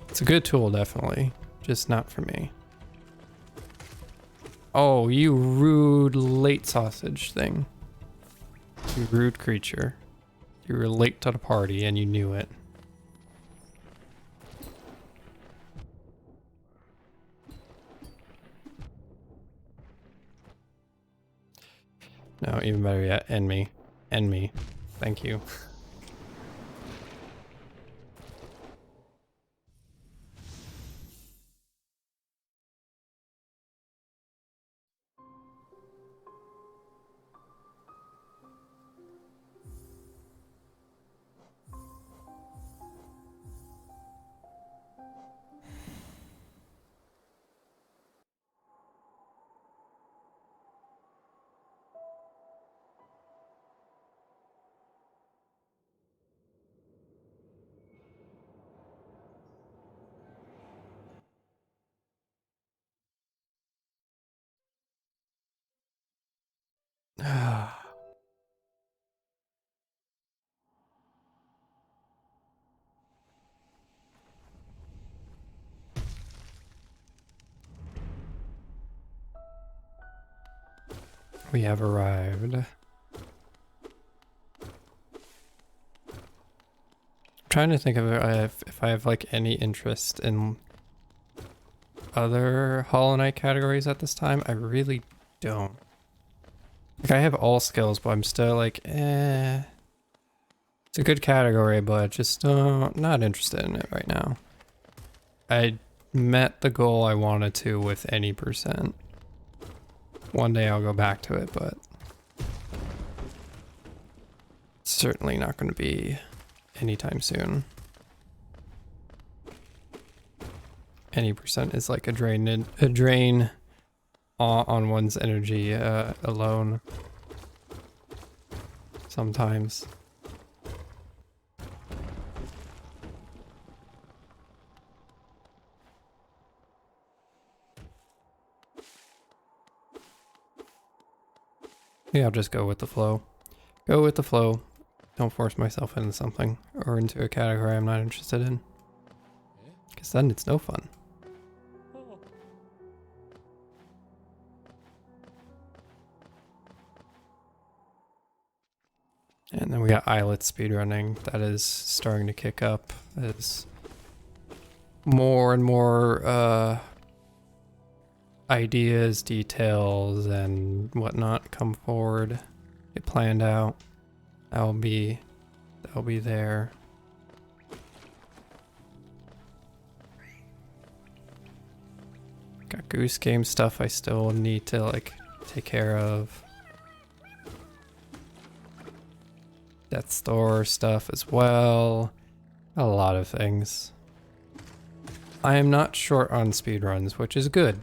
It's a good tool, definitely. Just not for me. Oh, you rude late sausage thing. You rude creature. You were late to the party and you knew it. No, even better yet, end me. End me. Thank you. We have arrived. I'm trying to think of if I have like any interest in other Hollow Knight categories at this time. I really don't. Like I have all skills, but I'm still like, eh. It's a good category, but just not interested in it right now. I met the goal I wanted to with any percent. One day I'll go back to it, but it's certainly not going to be anytime soon. Any percent is like a drain on one's energy alone. Sometimes. Yeah, I'll just go with the flow. Go with the flow. Don't force myself into something or into a category I'm not interested in. Because then it's no fun. And then we got Islet speedrunning. That is starting to kick up as more and more ideas, details, and whatnot come forward, get planned out. That'll be there. Got Goose Game stuff I still need to like take care of. Death Store stuff as well. A lot of things. I am not short on speedruns, which is good.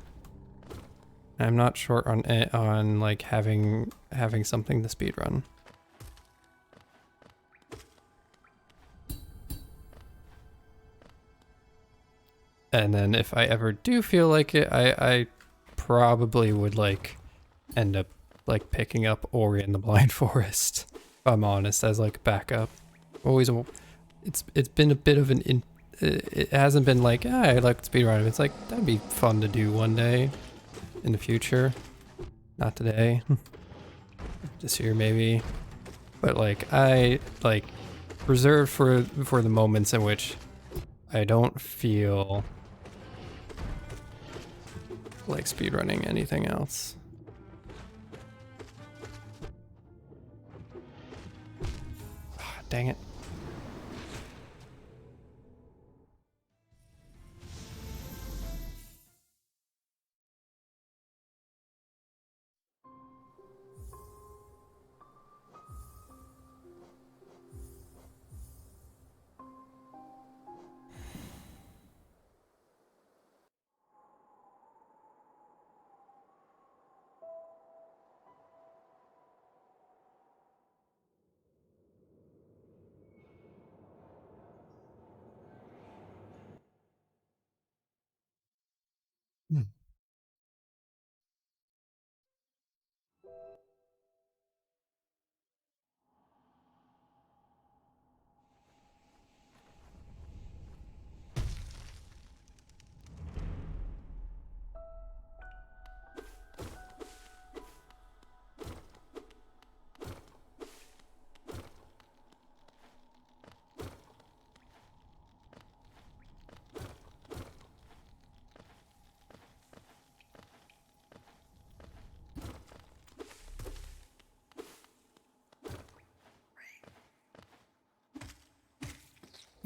I'm not short on like having something to speedrun. And then if I ever do feel like it, I probably would like end up like picking up Ori and the Blind Forest. If I'm honest, as like backup. Always, it's been a bit of it hasn't been like I like speedrun. It's like that'd be fun to do one day in the future. Not today. This year maybe. But like I like reserved for the moments in which I don't feel like speedrunning anything else. Dang it.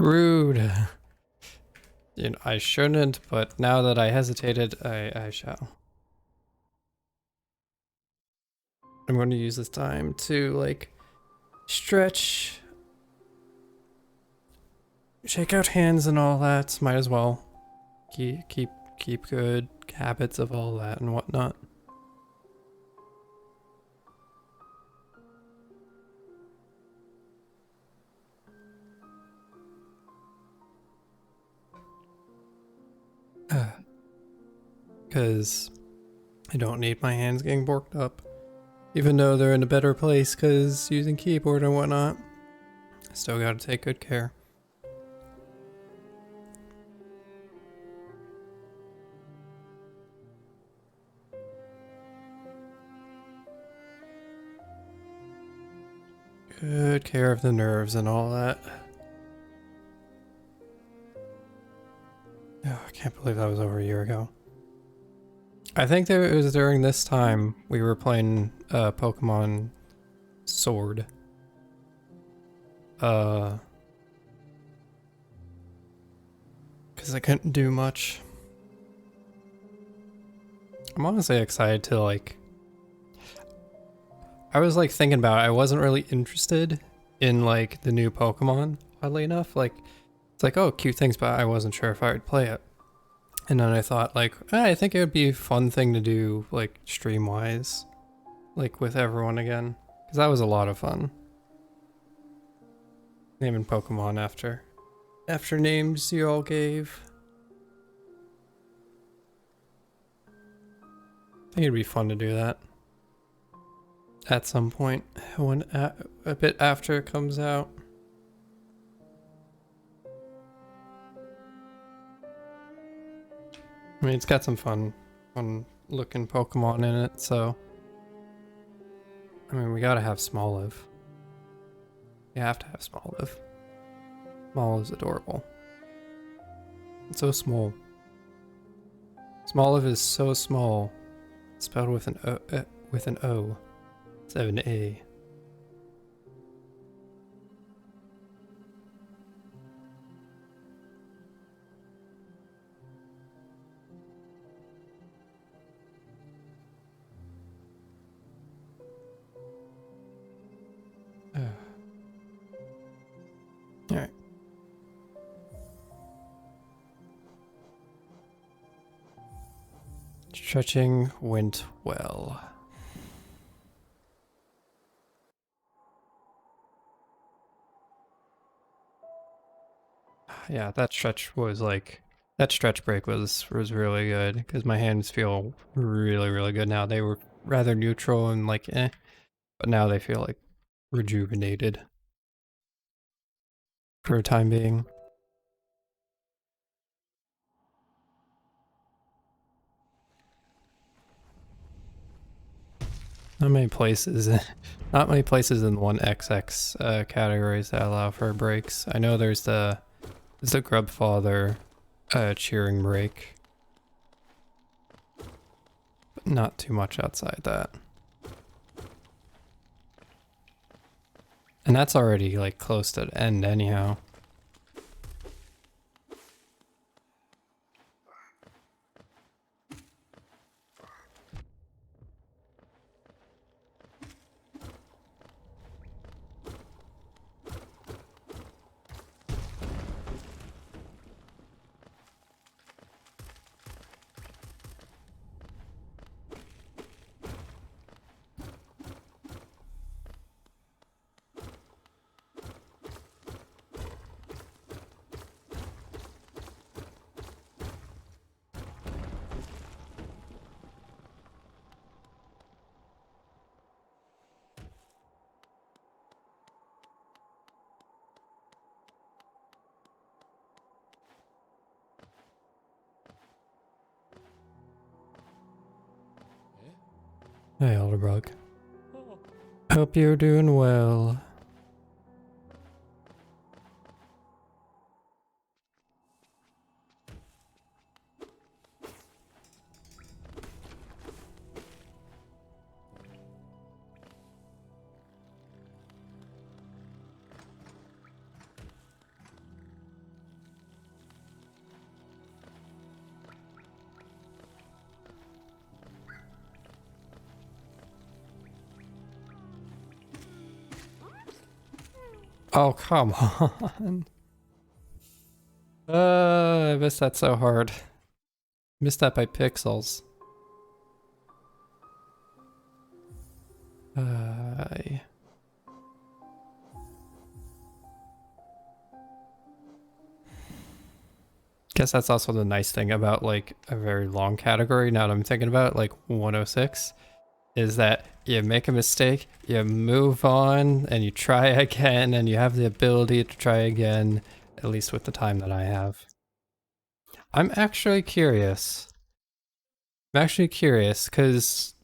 Rude. You know, I shouldn't, but now that I hesitated, I shall. I'm going to use this time to, like, stretch, shake out hands and all that. Might as well keep good habits of all that and whatnot. Because I don't need my hands getting borked up. Even though they're in a better place because using keyboard and whatnot. Still gotta take good care. Good care of the nerves and all that. Oh, I can't believe that was over a year ago. I think that it was during this time we were playing Pokemon Sword. Because I couldn't do much. I'm honestly excited to, like... I was, like, thinking about it. I wasn't really interested in, like, the new Pokemon, oddly enough. Like, it's like, oh, cute things, but I wasn't sure if I would play it. And then I thought, like, I think it would be a fun thing to do, like, stream-wise. Like, with everyone again. Because that was a lot of fun. Naming Pokemon after names you all gave. I think it'd be fun to do that. At some point, when a bit after it comes out. I mean, it's got some fun looking Pokemon in it, so... I mean, we gotta have Smoliv. You have to have Smoliv. Smoliv's adorable. It's so small. Smoliv is so small. Spelled with an O. Instead of an A. Alright. Stretching went well. Yeah, that stretch break was really good because my hands feel really good now. They were rather neutral and like but now they feel like rejuvenated for a time being. Not many places in the 1XX categories that allow for breaks. I know there's the Grubfather cheering break. But not too much outside that. And that's already like close to the end anyhow. Hey, Elderbug. Hope you're doing well. Oh, come on. I missed that so hard. Missed that by pixels. Uh, Guess that's also the nice thing about like a very long category. Now that I'm thinking about it, like 106, is that you make a mistake, you move on, and you try again, and you have the ability to try again, at least with the time that I have. I'm actually curious. I'm actually curious because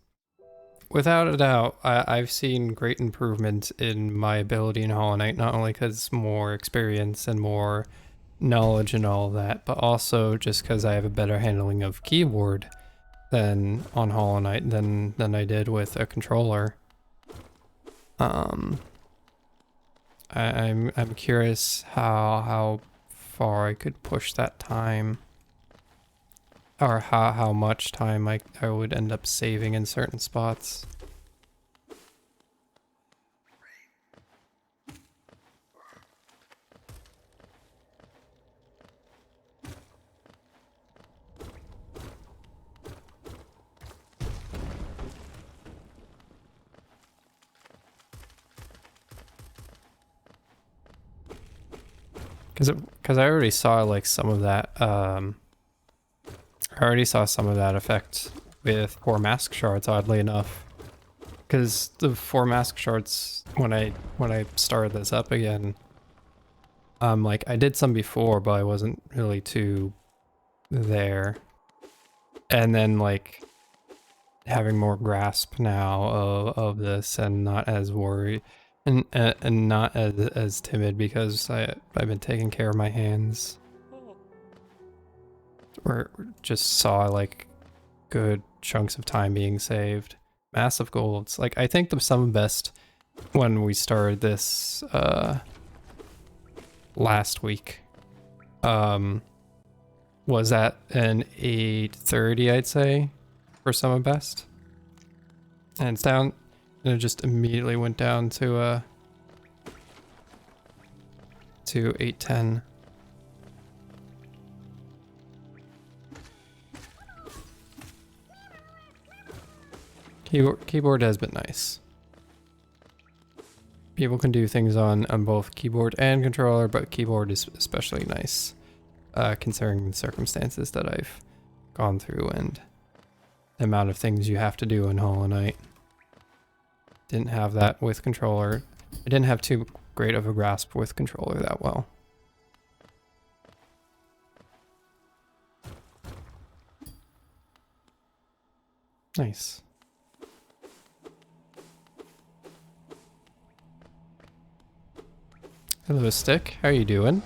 without a doubt, I've seen great improvement in my ability in Hollow Knight, not only because more experience and more knowledge and all that, but also just because I have a better handling of keyboard than on Hollow Knight than I did with a controller. Um, I'm curious how far I could push that time, or how much time I would end up saving in certain spots. Because I already saw like some of that. I already saw some of that effect with 4 Mask Shards, oddly enough. Because the 4 Mask Shards, when I started this up again, like I did some before, but I wasn't really too there. And then like having more grasp now of this and not as worried and not as timid because I've been taking care of my hands. Or just saw like good chunks of time being saved. Massive golds. Like I think the sum best when we started this last week was at an 830, I'd say, for sum best. And it's down, and it just immediately went down to 810. Keyboard has been nice. People can do things on both keyboard and controller, but keyboard is especially nice, considering the circumstances that I've gone through and the amount of things you have to do in Hollow Knight. Didn't have that with controller. I didn't have too great of a grasp with controller that well. Nice. Hello, Stick. How are you doing?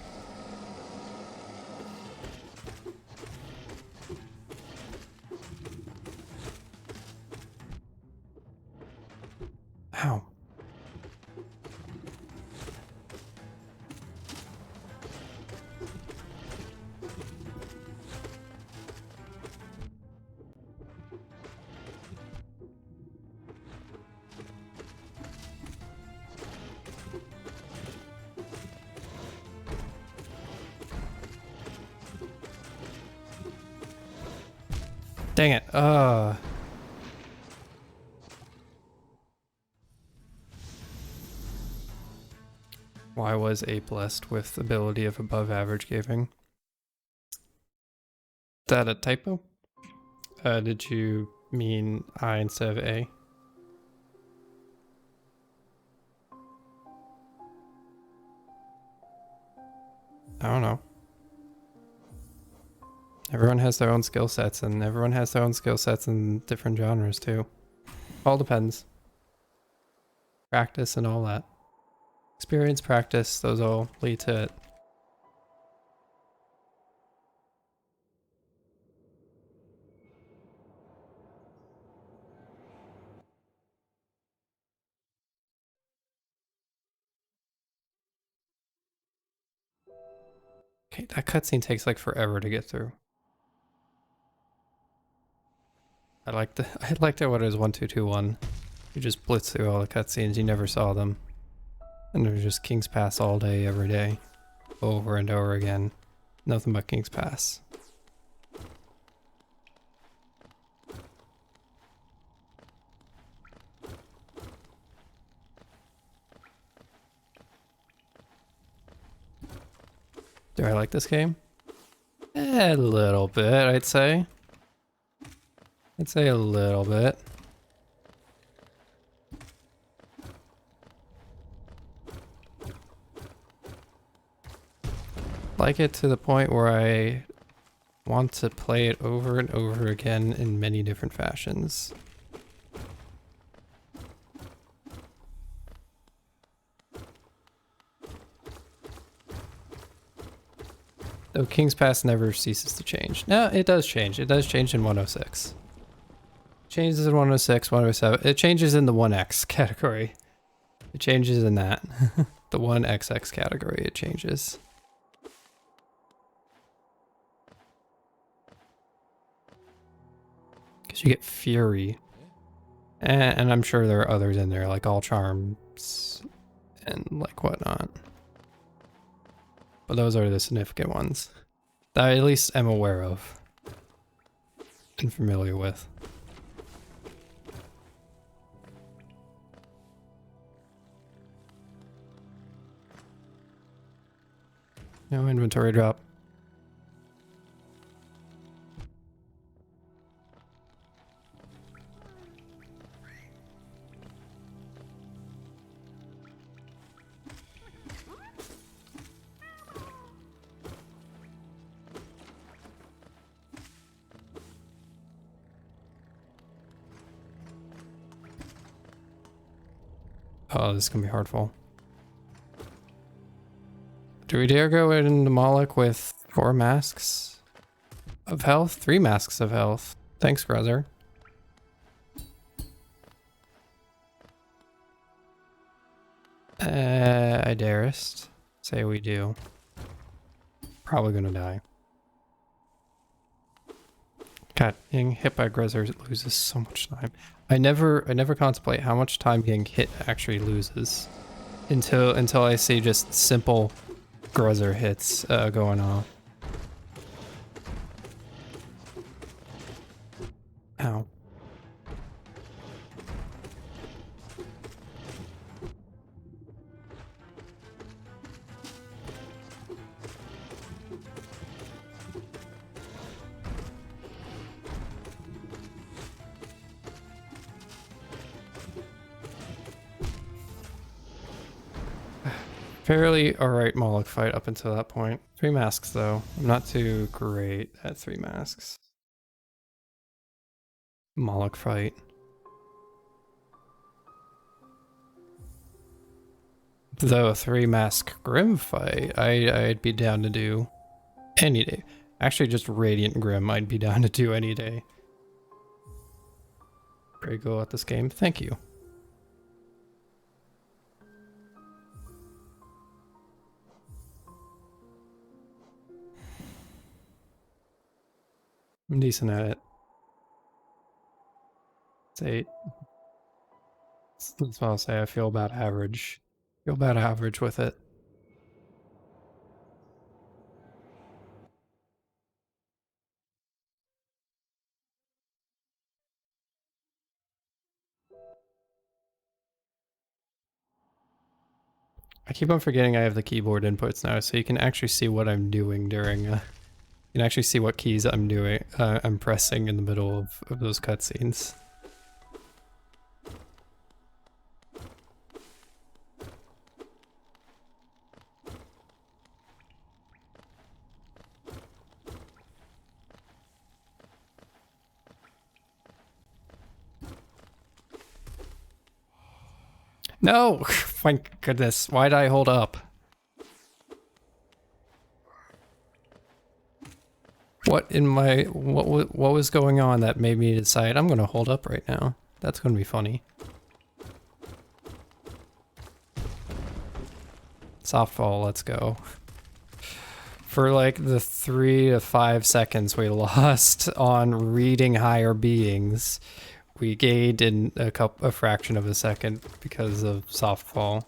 Ow. Dang it. Why was A blessed with ability of above average giving? Is that a typo? Did you mean I instead of A? I don't know. Everyone has their own skill sets, and everyone has their own skill sets in different genres too. All depends. Practice and all that. Experience, practice, those all lead to it. Okay, that cutscene takes like forever to get through. I liked it when it was 1221. You just blitz through all the cutscenes, you never saw them. And there's just King's Pass all day, every day. Over and over again. Nothing but King's Pass. Do I like this game? A little bit, I'd say. I'd say a little bit. Like it to the point where I want to play it over and over again in many different fashions. Though King's Pass never ceases to change. No, it does change. It does change in 106. Changes in 106, 107. It changes in the 1X category. It changes in that. The 1XX category, it changes. Because you get Fury. And I'm sure there are others in there, like All Charms and like whatnot. But those are the significant ones that I at least am aware of and familiar with. No inventory drop. Oh, this is gonna be hardful. Do we dare go into Moloch with 4 masks of health? 3 masks of health. Thanks, Gruzzer. I darest say we do. Probably gonna die. God, getting hit by Gruzzer loses so much time. I never contemplate how much time getting hit actually loses until I see just simple Gruzzer hits going off. Ow. Fairly alright Moloch fight up until that point. 3 masks though. I'm not too great at 3 masks. Moloch fight. Though a 3 mask Grim fight, I'd be down to do any day. Actually just Radiant Grim I'd be down to do any day. Great goal at this game. Thank you. I'm decent at it. It's 8. That's what I'll say. I feel about average. Feel about average with it. I keep on forgetting I have the keyboard inputs now, so you can actually see what I'm doing during. You can actually see what keys I'm doing. I'm pressing in the middle of those cutscenes. No! Thank goodness. Why'd I hold up? What in my... What was going on that made me decide I'm gonna hold up right now? That's gonna be funny. Softball, let's go. For like the 3 to 5 seconds we lost on reading higher beings, we gained in a fraction of a second because of softball.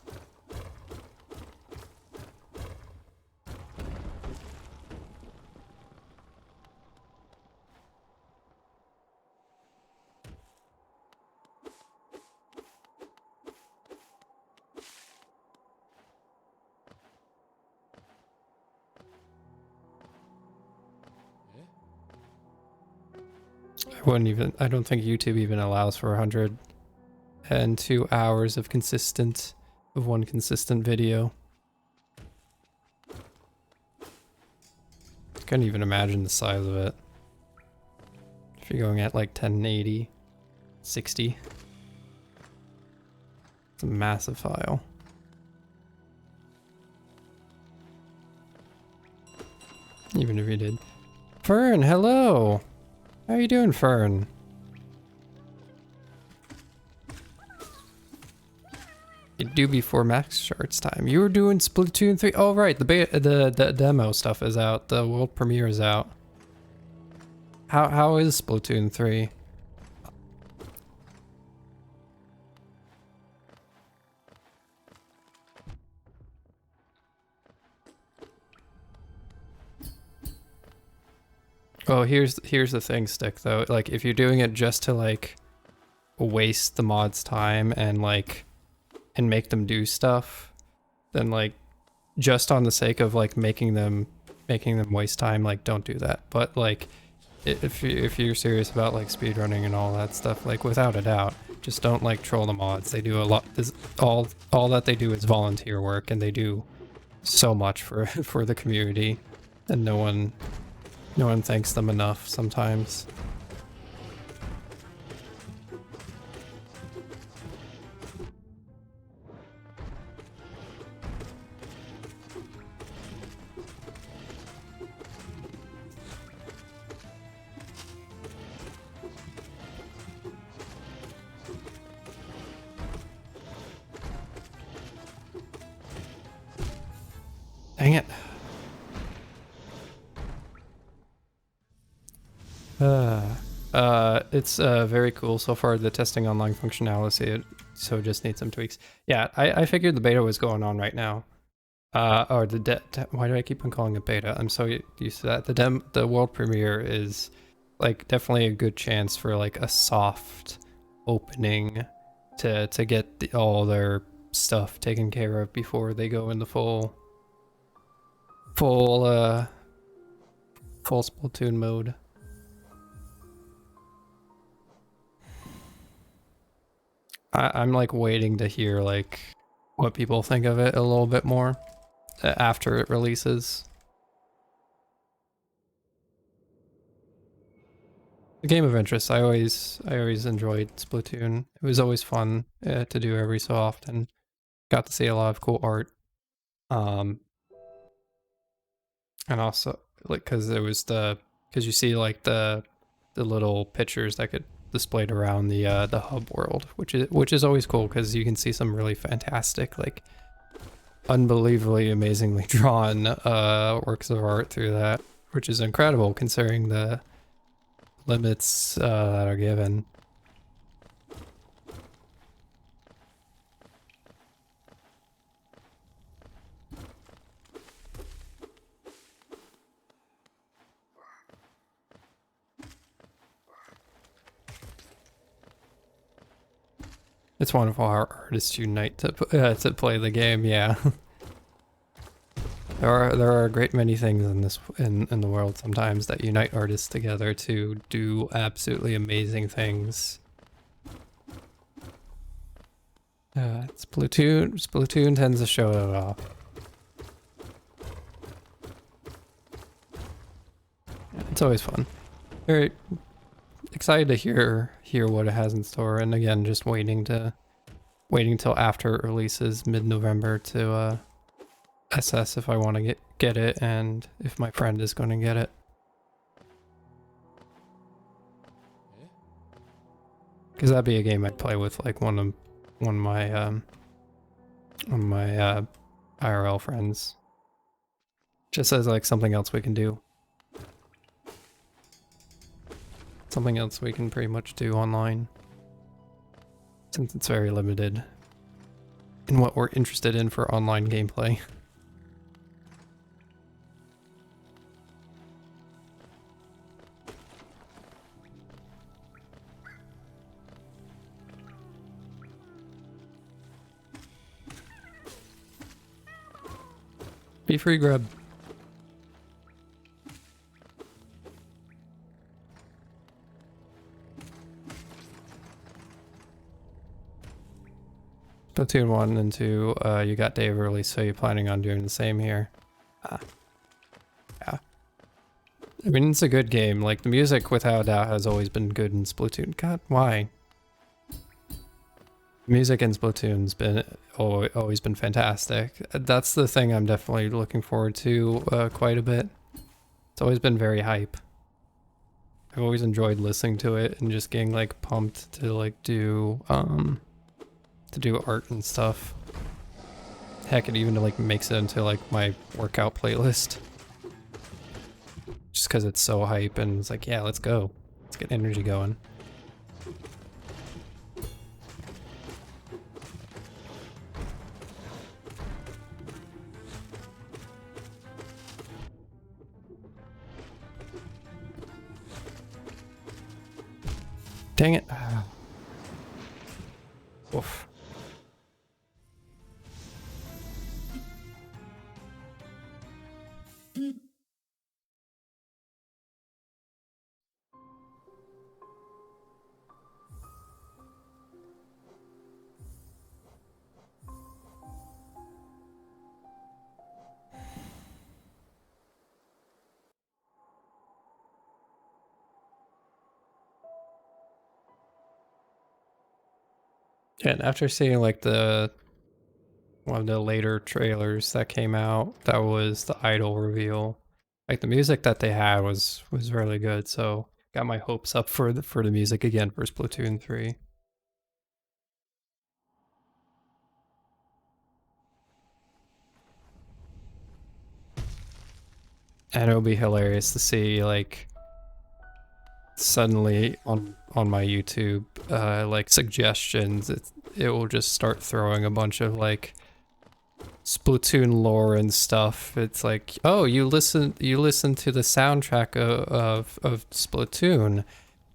I don't think YouTube even allows for 102 hours of one consistent video. Couldn't even imagine the size of it. If you're going at like 1080, 60. It's a massive file. Even if you did. Fern, hello! How you doing, Fern? It do before Mask Shard's time. You were doing Splatoon 3. Oh right, the demo stuff is out. The world premiere is out. How is Splatoon 3? Oh, here's the thing, Stick, though. Like, if you're doing it just to like waste the mods' time and like and make them do stuff, then like just on the sake of like making them waste time, like don't do that. But like if you're serious about like speedrunning and all that stuff, like without a doubt, just don't like troll the mods. They do a lot. All that they do is volunteer work, and they do so much for for the community, and no one thanks them enough sometimes. Dang it. It's very cool so far, the testing online functionality, so it just needs some tweaks. Yeah, I figured the beta was going on right now. Or why do I keep on calling it beta? I'm so used to that. The world premiere is like definitely a good chance for like a soft opening to get all their stuff taken care of before they go into full Splatoon mode. I'm like waiting to hear like what people think of it a little bit more after it releases. The game of interest. I always enjoyed Splatoon. It was always fun to do every so often. Got to see a lot of cool art. And also like because you see like the little pictures that get displayed around the hub world, which is always cool because you can see some really fantastic, like unbelievably amazingly drawn works of art through that, which is incredible considering the limits that are given. It's wonderful how artists unite to play the game. Yeah, there are a great many things in the world sometimes that unite artists together to do absolutely amazing things. Splatoon tends to show it off. It's always fun. Very excited to hear what it has in store, and again, just waiting till after it releases mid-November to assess if I want to get it and if my friend is going to get it. Because that'd be a game I'd play with like one of my IRL friends. Just as like something else we can do. Something else we can pretty much do online. Since it's very limited in what we're interested in for online gameplay. Be free, Grub. Splatoon 1 and 2, you got Dave early, so you're planning on doing the same here. Yeah. I mean, it's a good game. Like, the music, without a doubt, has always been good in Splatoon. God, why? Music in Splatoon's been always been fantastic. That's the thing I'm definitely looking forward to quite a bit. It's always been very hype. I've always enjoyed listening to it and just getting like pumped to like do art and stuff. Heck, it even like makes it into like my workout playlist. Just because it's so hype and it's like, yeah, let's go. Let's get energy going. Dang it. Oof. Yeah, and after seeing like one of the later trailers that came out, that was the idol reveal. Like the music that they had was really good, so got my hopes up for the music again for Splatoon 3. And it'll be hilarious to see like suddenly on my YouTube like suggestions, it will just start throwing a bunch of like Splatoon lore and stuff. It's like, oh, you listen to the soundtrack of Splatoon.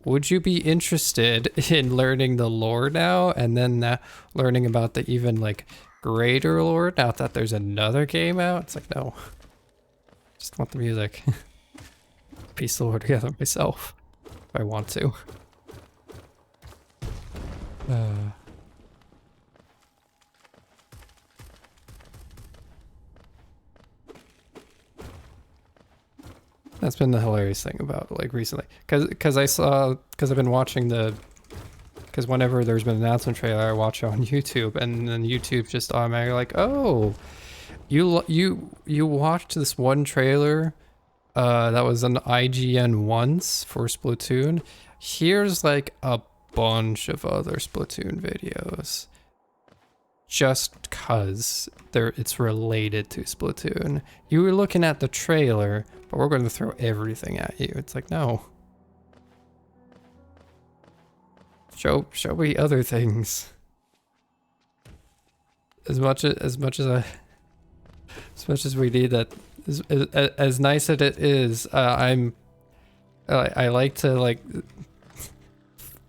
Would you be interested in learning the lore now, and then learning about the even like greater lore now that there's another game out? It's like, no, just want the music. Piece the lore together myself if I want to. That's been the hilarious thing about like recently, because I've been watching because whenever there's been an announcement trailer, I watch it on YouTube, and then YouTube just automatically like, oh, you watched this one trailer that was an IGN once for Splatoon. Here's like a bunch of other Splatoon videos. Just cause it's related to Splatoon. You were looking at the trailer, but we're going to throw everything at you. It's like, no. Show me other things. As much as we need that, as nice as it is, I like to like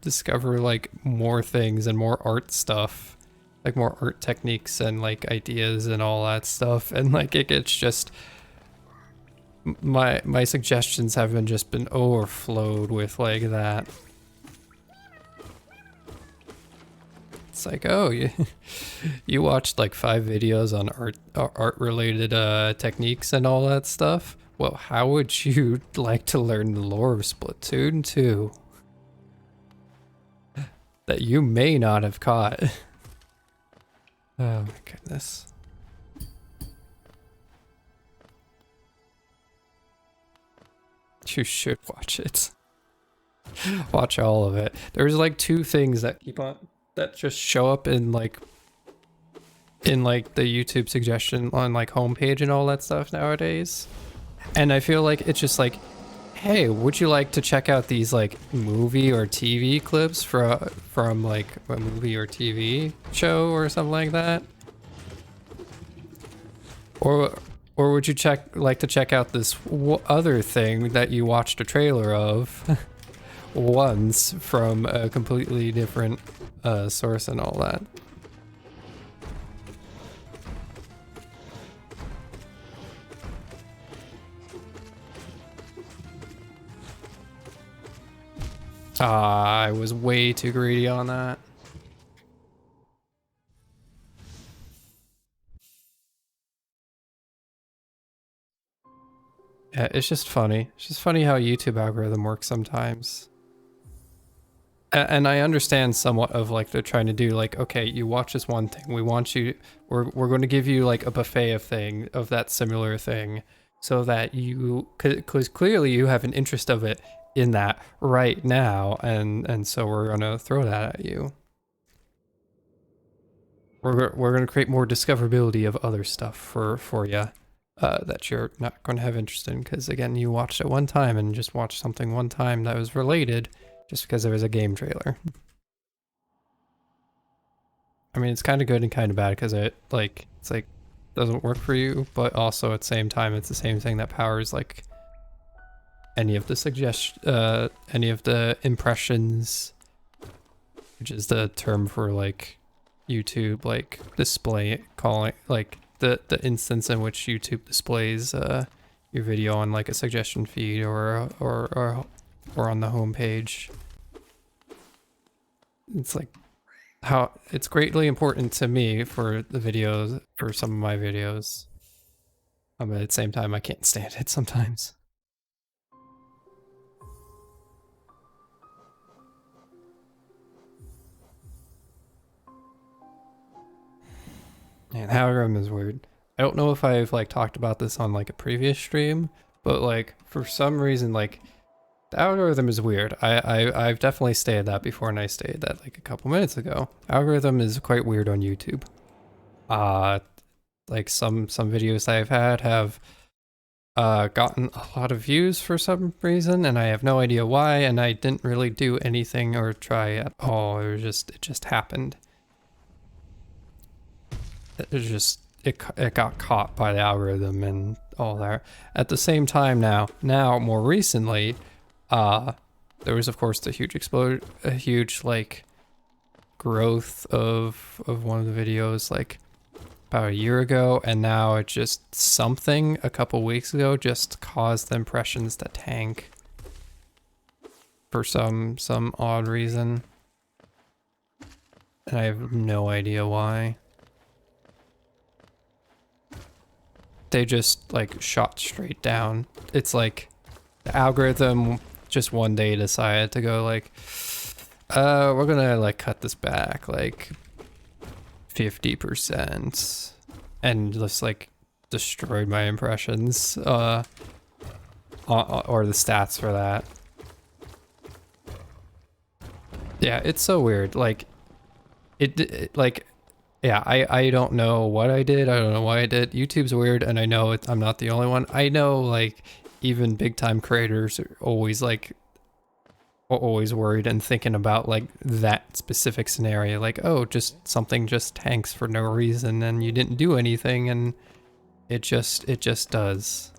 discover like more things and more art stuff. Like more art techniques and like ideas and all that stuff, and like it gets just my suggestions have been overflowed with like that. It's like, oh, you watched like 5 videos on art related techniques and all that stuff. Well, how would you like to learn the lore of Splatoon 2 that you may not have caught? Oh my goodness. You should watch it. Watch all of it. There's like 2 things that that just show up in like the YouTube suggestion on like homepage and all that stuff nowadays. And I feel like it's just like, hey, would you like to check out these like movie or TV clips from like a movie or TV show or something like that? Or would you like to check out this other thing that you watched a trailer of once from a completely different source and all that? I was way too greedy on that. Yeah, it's just funny. It's just funny how YouTube algorithm works sometimes. And I understand somewhat of like they're trying to do like, okay, you watch this one thing. We're going to give you like a buffet of that similar thing, so that because clearly you have an interest of it in that right now, and so we're gonna throw that at you. We're gonna create more discoverability of other stuff for you. That you're not going to have interest in, because again, you watched it one time and just watched something one time that was related just because there was a game trailer. I mean, it's kind of good and kind of bad because it's like doesn't work for you, but also at the same time, it's the same thing that powers like any of the any of the impressions, which is the term for like YouTube like display calling like the instance in which YouTube displays your video on like a suggestion feed or on the home page. It's like how it's greatly important to me for the videos, for some of my videos. But at the same time, I can't stand it sometimes. Man, algorithm is weird. I don't know if I've like talked about this on like a previous stream, but like for some reason like the algorithm is weird. I've definitely stated that before, and I stated that like a couple minutes ago. Algorithm is quite weird on YouTube. Like some videos I've had have gotten a lot of views for some reason, and I have no idea why, and I didn't really do anything or try at all. It just happened. It got caught by the algorithm and all that. At the same time now more recently, there was of course the huge like growth of one of the videos like about a year ago, and now it just something a couple weeks ago just caused the impressions to tank for some odd reason, and I have no idea why. They just like shot straight down. It's like the algorithm just one day decided to go like, we're gonna like cut this back like 50% and just like destroyed my impressions or the stats for that. Yeah, it's so weird. Like it like yeah, I don't know what I did. I don't know why I did. YouTube's weird, and I know I'm not the only one. I know like even big time creators are always worried and thinking about like that specific scenario, like, oh, just something just tanks for no reason and you didn't do anything, and it just does.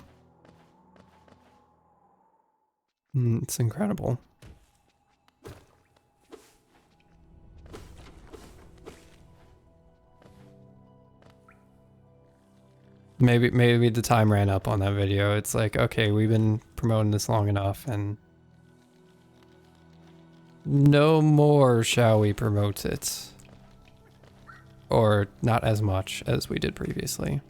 It's incredible. Maybe the time ran up on that video. It's like, okay, we've been promoting this long enough, and no more shall we promote it. Or not as much as we did previously.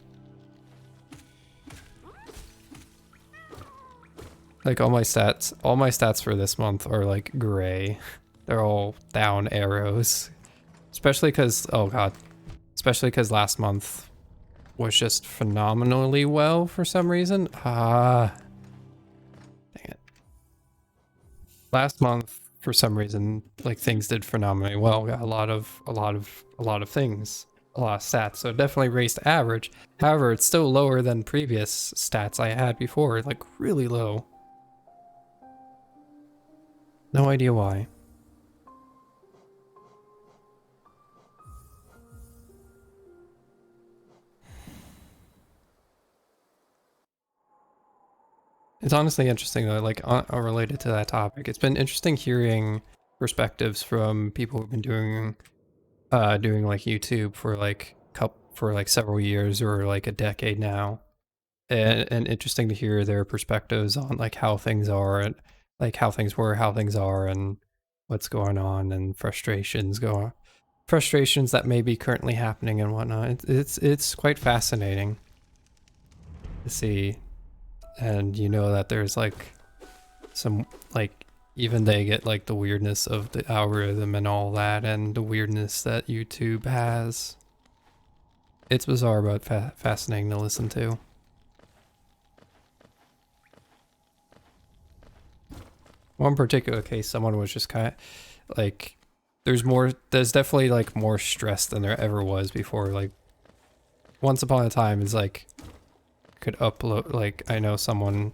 Like all my stats for this month are like gray. They're all down arrows. Especially because, oh god, especially because last month was just phenomenally well for some reason. Dang it. Last month, for some reason, like things did phenomenally well. Got a lot of things, a lot of stats. So it definitely raised average. However, it's still lower than previous stats I had before, like really low. No idea why. It's honestly interesting though, like related to that topic. It's been interesting hearing perspectives from people who've been doing like YouTube for like several years or like a decade now. And interesting to hear their perspectives on like how things are, and like how things were, how things are, and what's going on, and frustrations that may be currently happening and whatnot. It's quite fascinating to see and you know that there's like some like even they get like the weirdness of the algorithm and all that, and the weirdness that YouTube has. It's bizarre but fascinating to listen to. One particular case, someone was just kind of like, there's definitely like more stress than there ever was before. Like once upon a time is like could upload, like I know someone,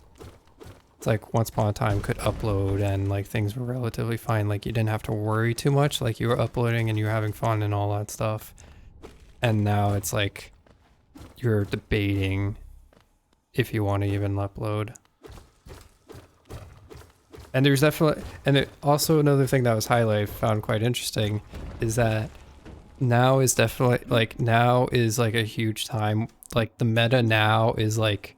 it's like once upon a time could upload and like things were relatively fine. Like you didn't have to worry too much. Like you were uploading and you were having fun and all that stuff. And now it's like you're debating if you want to even upload. And there's definitely, and also another thing that was highlighted, found quite interesting, is that now is definitely, like, now is like a huge time. Like the meta now is like,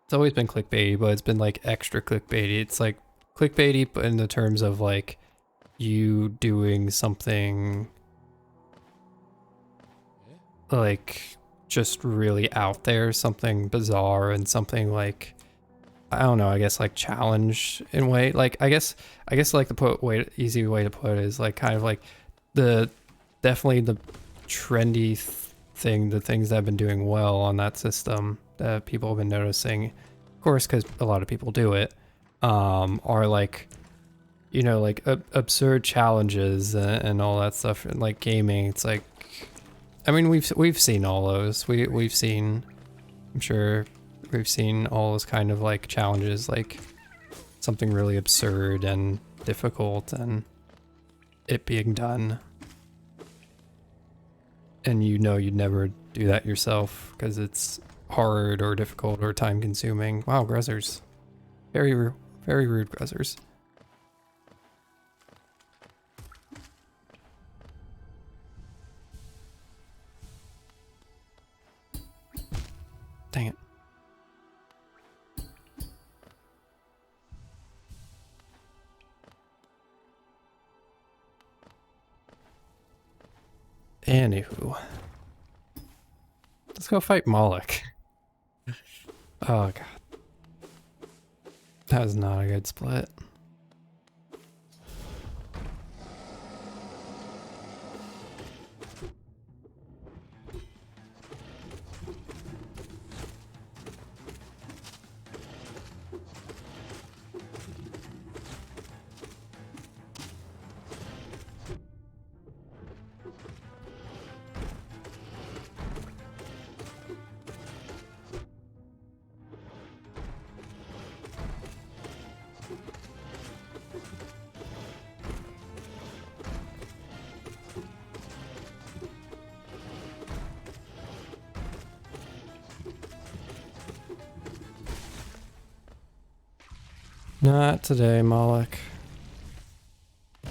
it's always been clickbaity, but it's been like extra clickbaity. It's like clickbaity, but in the terms of like you doing something like just really out there, something bizarre and something like, I don't know, I guess like challenge in a way. Like I guess like the easy way to put it is like kind of like definitely the trendy thing, the things that have been doing well on that system that people have been noticing, of course, because a lot of people do it, are like, you know, like absurd challenges and all that stuff. And like gaming, it's like, I mean, we've seen all those. We've seen, I'm sure we've seen all those kind of like challenges, like something really absurd and difficult and it being done. And you know you'd never do that yourself because it's hard or difficult or time consuming. Wow, Gruzzers. Very rude Gruzzers. Dang it. Anywho. Let's go fight Moloch. Oh god. That was not a good split. Not today, Moloch. I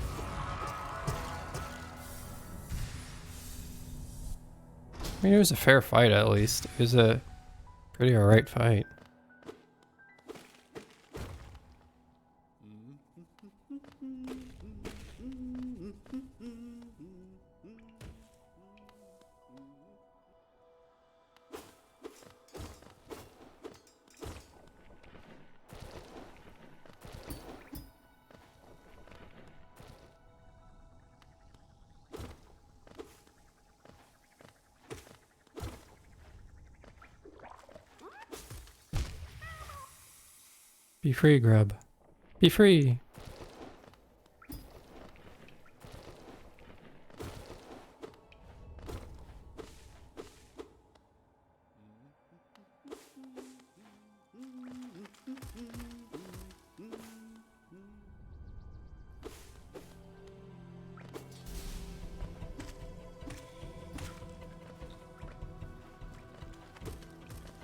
mean, it was a fair fight at least. It was a pretty alright fight. Be free, Grub. Be free!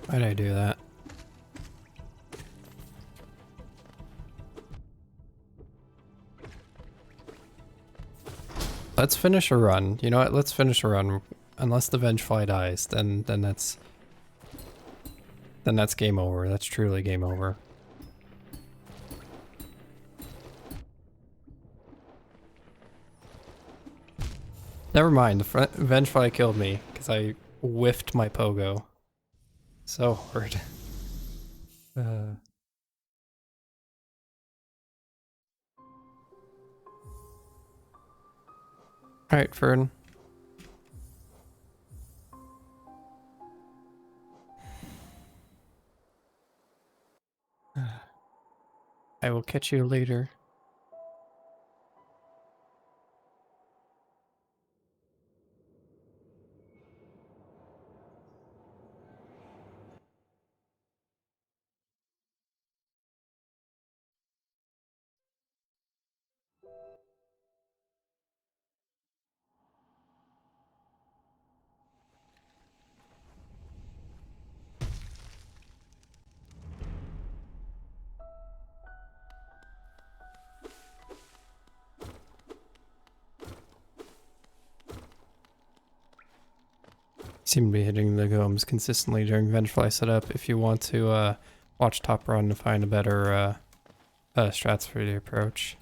Why'd I do that? Let's finish a run. You know what? Let's finish a run. Unless the Vengefly dies, then that's game over. That's truly game over. Never mind. The Vengefly killed me because I whiffed my pogo. So hard. All right, Fern. I will catch you later. Seem to be hitting the gomes consistently during Vengefly setup. If you want to watch Top Run to find a better strats for the approach.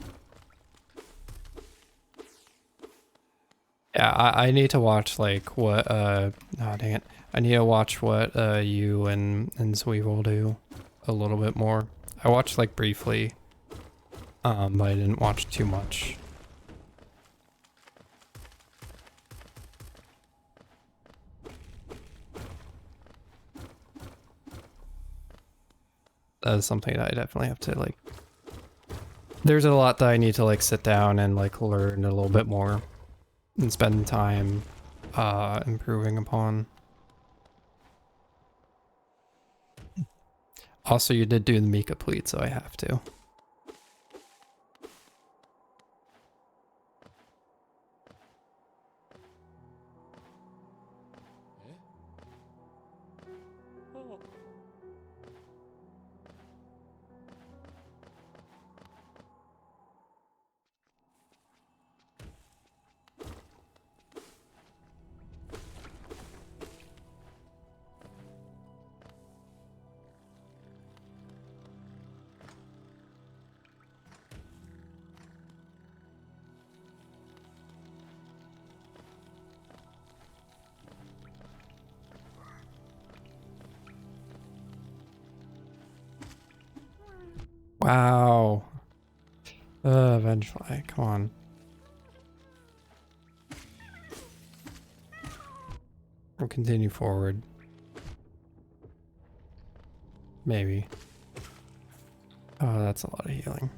Yeah, I need to watch like what oh dang it. I need to watch what you and Zweevil do a little bit more. I watched like briefly, but I didn't watch too much. That is something that I definitely have to like. There's a lot that I need to like sit down and like learn a little bit more and spend time improving upon. Also, you did do the Mika pleat, so I have to. Wow. Vengefly, come on. We'll continue forward. Maybe. Oh, that's a lot of healing.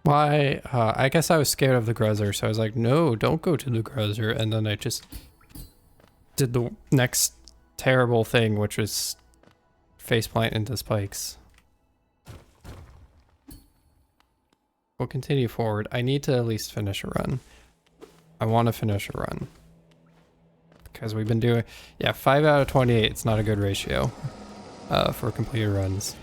Why? I guess I was scared of the Gruzzer, so I was like, no, don't go to the Gruzzer. And then I just did the next terrible thing, which was faceplant into spikes. We'll continue forward. I need to at least finish a run. I want to finish a run. Because we've been doing... Yeah, 5 out of 28. It's not a good ratio for completed runs.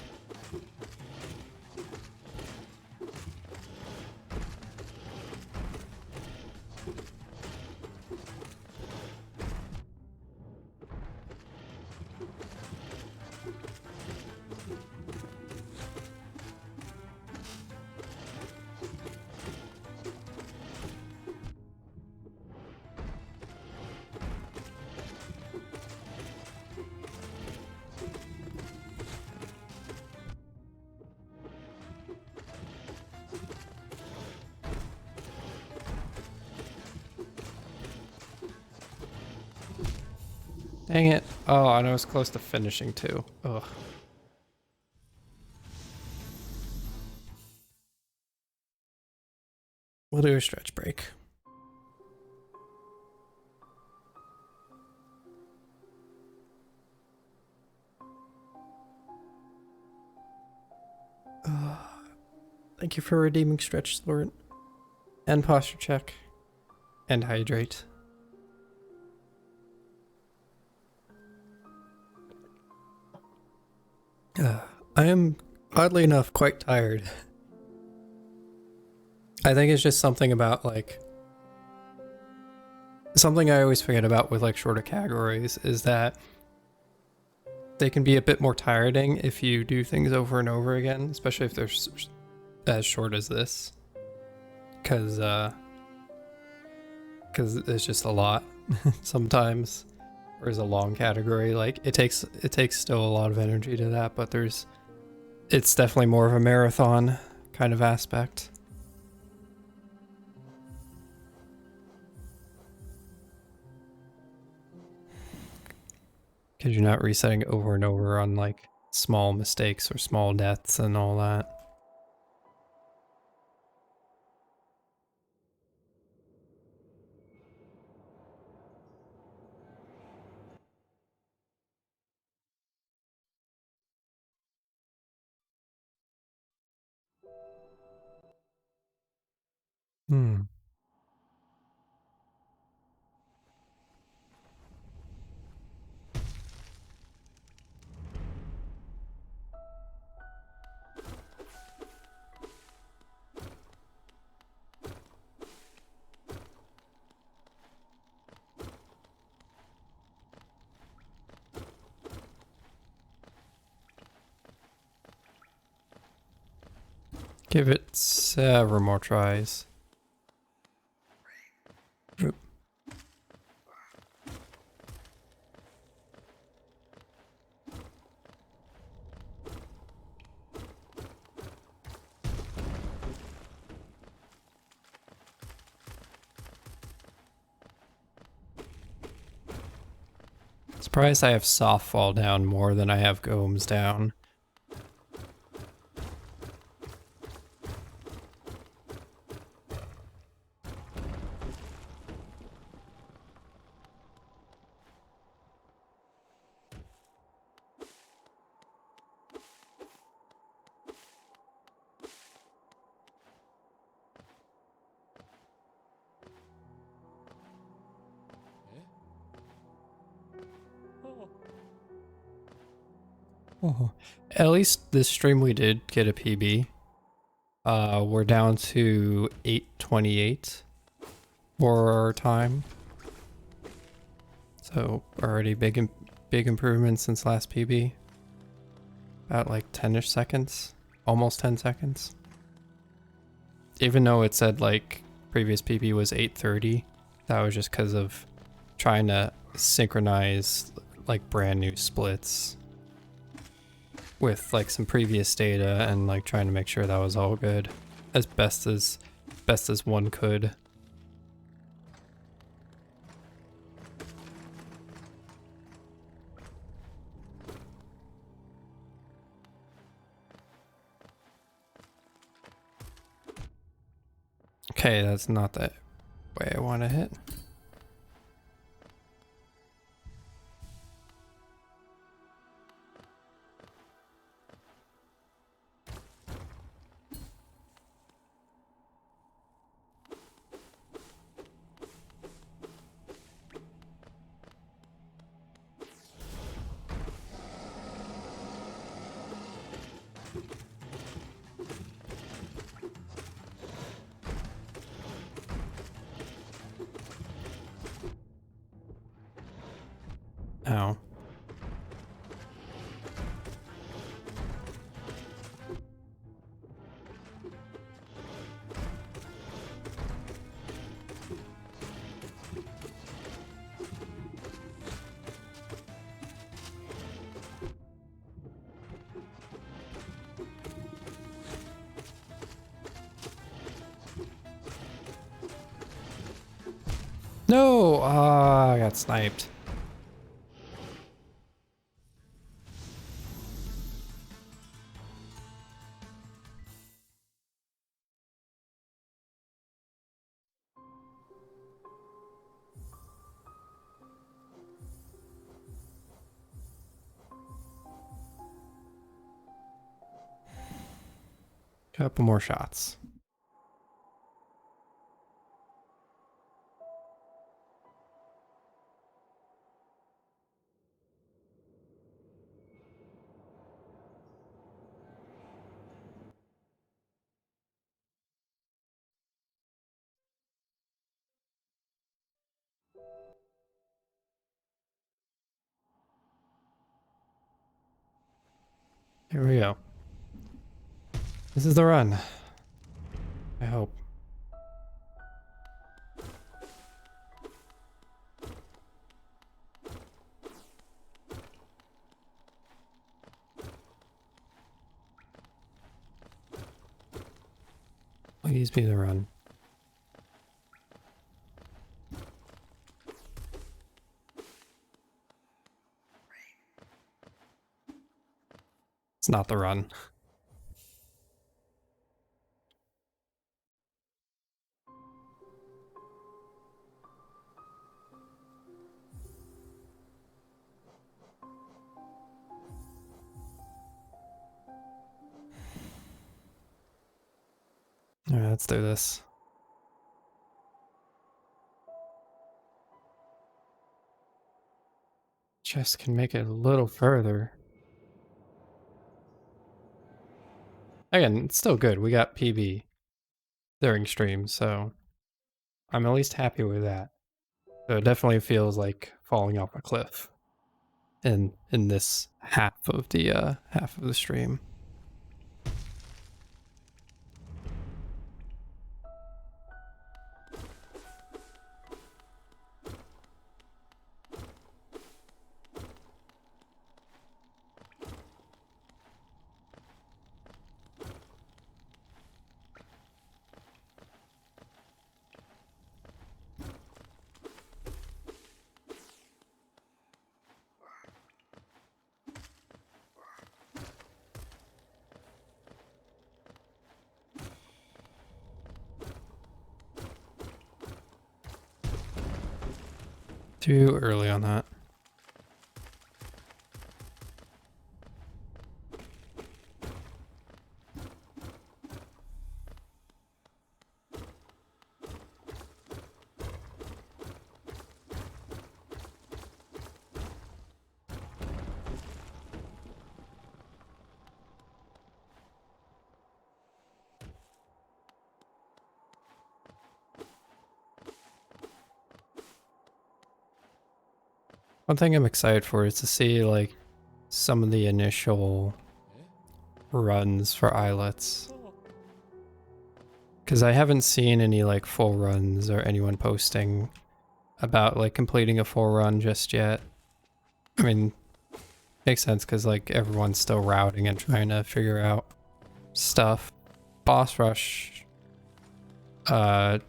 Dang it. Oh, and I was close to finishing too. Ugh. We'll do a stretch break. Thank you for redeeming stretch, Lord. And posture check. And hydrate. I am, oddly enough, quite tired. I think it's just something about, like... Something I always forget about with, like, shorter categories is that they can be a bit more tiring if you do things over and over again, especially if they're as short as this, because it's just a lot sometimes. There's a long category, like it takes still a lot of energy to that, but it's definitely more of a marathon kind of aspect. Because you're not resetting over and over on like small mistakes or small deaths and all that. Hmm. Give it several more tries. Oop. Surprised I have soft fall down more than I have gomes down. Oh. At least this stream we did get a PB. We're down to 8:28 for our time. So already big improvement since last PB. About like 10-ish seconds, almost 10 seconds. Even though it said like previous PB was 8:30, that was just because of trying to synchronize like brand new splits with like some previous data and like trying to make sure that was all good as best as one could. Okay, that's not the way I want to hit. Ow. No! I got sniped. Couple more shots. Here we go. This is the run. I hope. Please be the run. It's not the run. Alright, let's do this. Just can make it a little further. Again, it's still good. We got PB during stream, so I'm at least happy with that. So it definitely feels like falling off a cliff in this half of the stream. Too early on that. One thing I'm excited for is to see like some of the initial runs for islets. Because I haven't seen any like full runs or anyone posting about like completing a full run just yet. I mean, makes sense because like everyone's still routing and trying to figure out stuff. Boss rush, that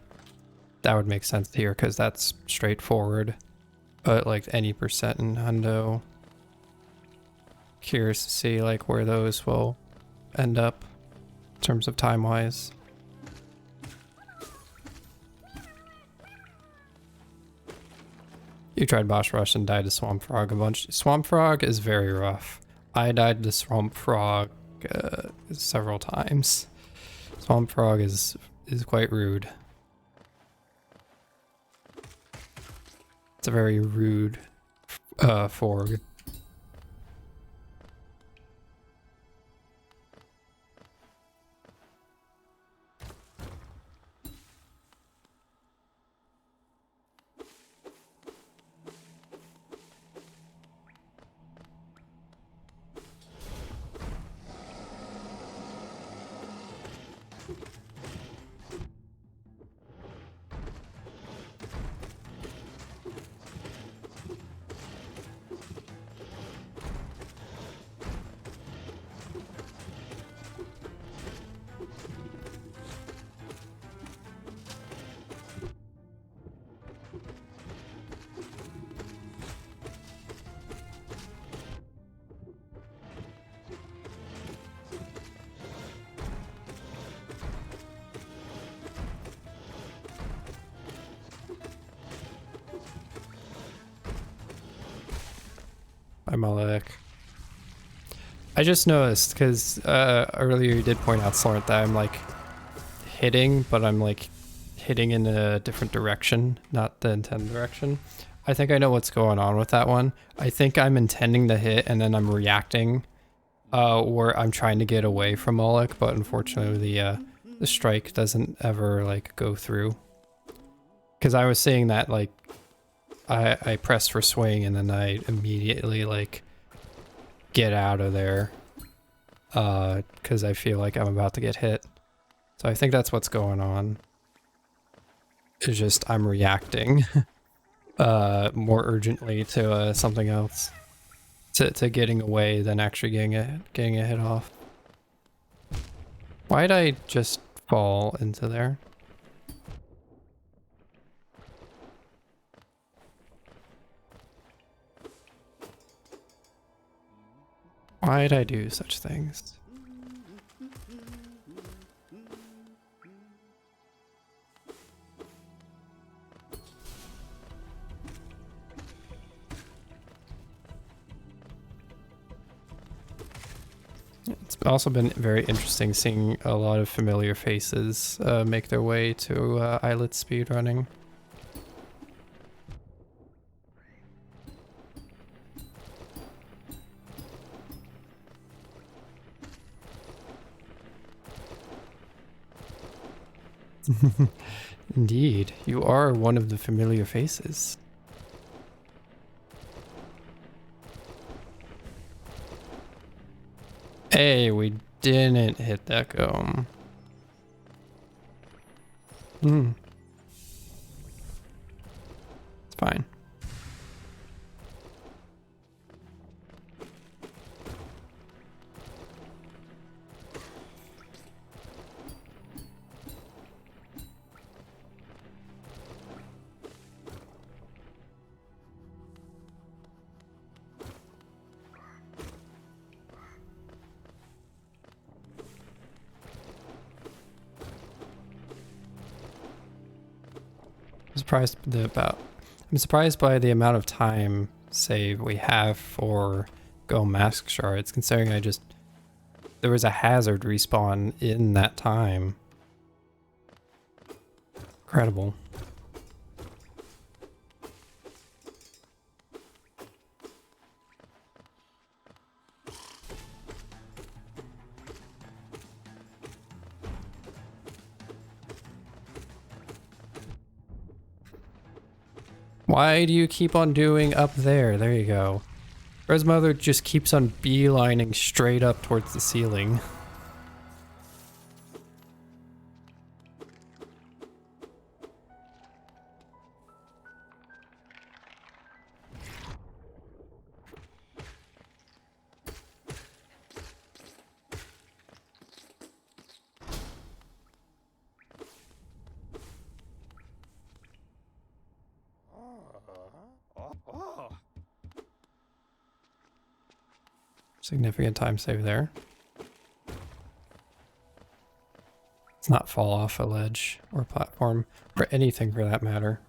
would make sense here because that's straightforward. But like any percent in hundo, curious to see like where those will end up in terms of time wise. You tried boss rush and died to swamp frog a bunch. Swamp frog is very rough. I died to swamp frog several times. Swamp frog is quite rude. It's a very rude forg. By Malek. I just noticed because earlier you did point out, Slorent, that I'm like hitting, but I'm like hitting in a different direction, not the intended direction. I think I know what's going on with that one. I think I'm intending to hit and then I'm reacting where I'm trying to get away from Malek, but unfortunately the strike doesn't ever like go through. Because I was seeing that like I press for swing and then I immediately like get out of there. because I feel like I'm about to get hit. So I think that's what's going on. It's just I'm reacting more urgently to something else. To getting away than actually getting a hit off. Why'd I just fall into there? Why'd I do such things? It's also been very interesting seeing a lot of familiar faces make their way to Islet speedrunning. Indeed, you are one of the familiar faces. Hey, we didn't hit that comb. It's fine. I'm surprised by the amount of time save we have for go mask shards, considering there was a hazard respawn in that time. Incredible. Why do you keep on doing up there? There you go. Red's mother just keeps on beelining straight up towards the ceiling. Significant time save there. Let's not fall off a ledge or platform, or anything for that matter.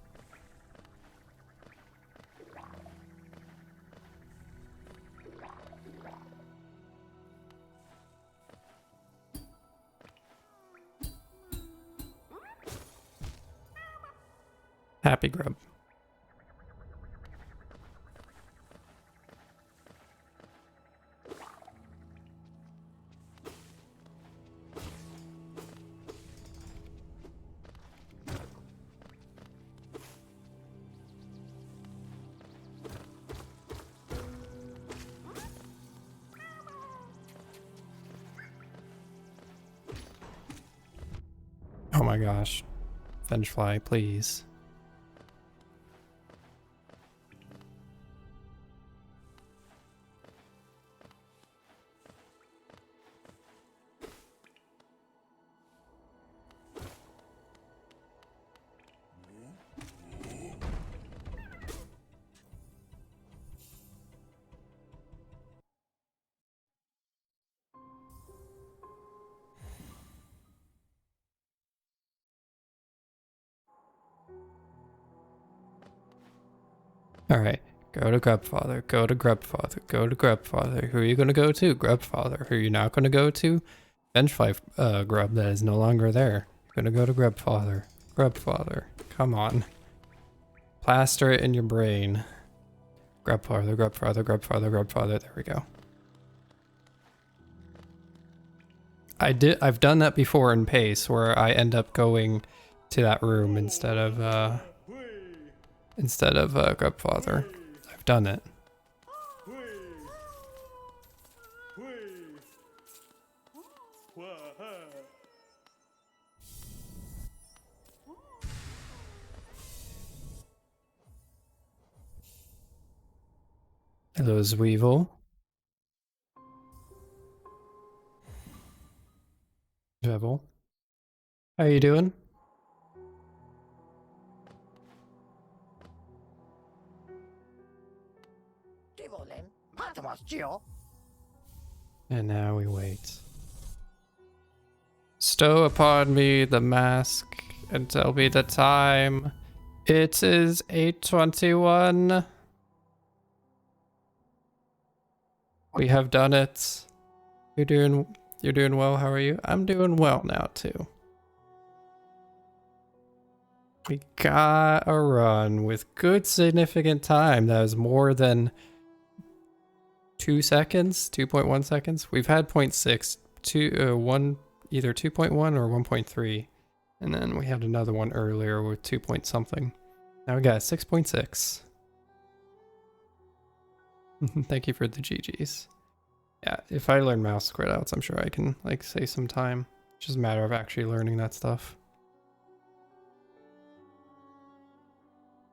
Happy grub. Oh my gosh. Vengefly, please. Alright, go to Grubfather, go to Grubfather, go to Grubfather. Who are you gonna go to? Grubfather. Who are you not gonna go to? Vengefly grub that is no longer there. You're gonna go to Grubfather. Grubfather. Come on. Plaster it in your brain. Grubfather, Grubfather, Grubfather, Grubfather. There we go. I've done that before in Pace, where I end up going to that room instead of Grubfather. I've done it. Hello, Zweevil. Jevil. How you doing? And now we wait. Stow upon me the mask and tell me the time. It is 8:21. We have done it. You're doing well. How are you? I'm doing well now too. We got a run with good significant time. That was more than 2 seconds, 2.1 seconds. We've had 0.6, either 2.1 or 1.3. And then we had another one earlier with 2 point something. Now we got 6.6. Thank you for the GGs. Yeah, if I learn mouse squid outs, I'm sure I can like save some time. It's just a matter of actually learning that stuff.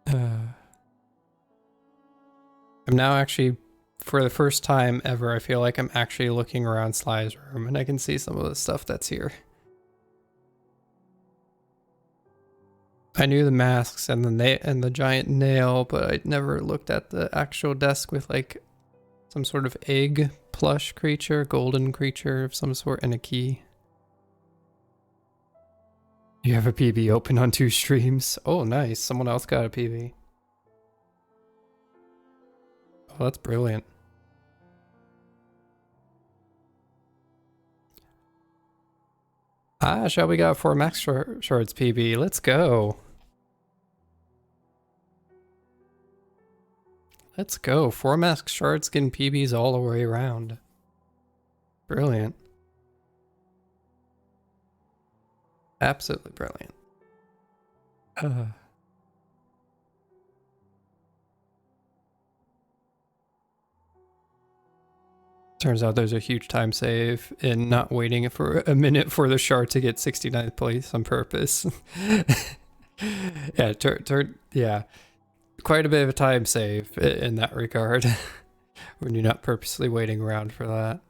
I'm now actually, for the first time ever, I feel like I'm actually looking around Sly's room and I can see some of the stuff that's here. I knew the masks and the giant nail, but I never looked at the actual desk with like some sort of egg plush creature, golden creature of some sort, and a key. You have a PB open on 2 streams. Oh, nice. Someone else got a PB. Oh, that's brilliant. Ah, shall we got 4 Mask Shards PB? Let's go. Let's go. 4 Mask Shards getting PBs all the way around. Brilliant. Absolutely brilliant. Turns out there's a huge time save in not waiting for a minute for the shard to get 69th place on purpose. Yeah, yeah, quite a bit of a time save in that regard when you're not purposely waiting around for that.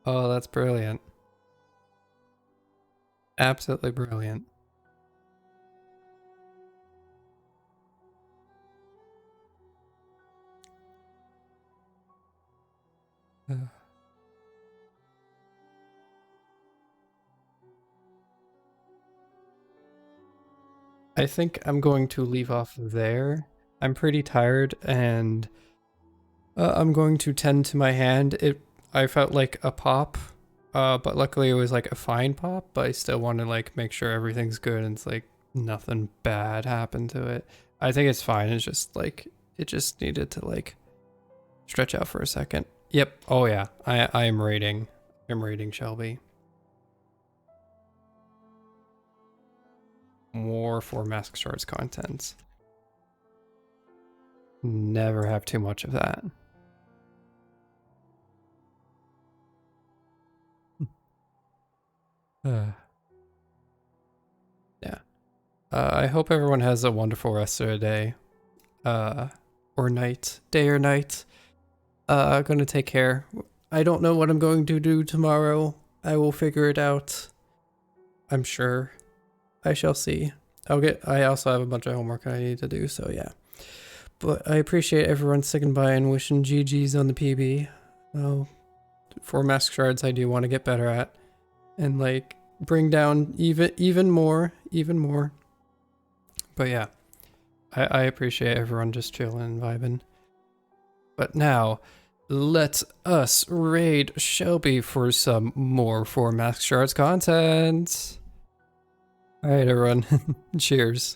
Oh, that's brilliant. Absolutely brilliant. I think I'm going to leave off there. I'm pretty tired and I'm going to tend to my hand. I felt like a pop, but luckily it was like a fine pop, but I still want to like make sure everything's good and it's like nothing bad happened to it. I think it's fine. It's just like, it just needed to like stretch out for a second. Yep. Oh yeah. I am rating. I'm rating Shelby. More for Mask Shards content. Never have too much of that. Yeah. I hope everyone has a wonderful rest of the day. Or night. Day or night. Gonna take care. I don't know what I'm going to do tomorrow. I will figure it out. I'm sure. I shall see. I also have a bunch of homework I need to do, so yeah. But I appreciate everyone sticking by and wishing GG's on the PB. Oh, 4 Mask Shards I do want to get better at. And like, bring down even more. But yeah, I appreciate everyone just chilling and vibing. But now, let us raid Shelby for some more 4 Mask Shards content. Alright everyone, cheers.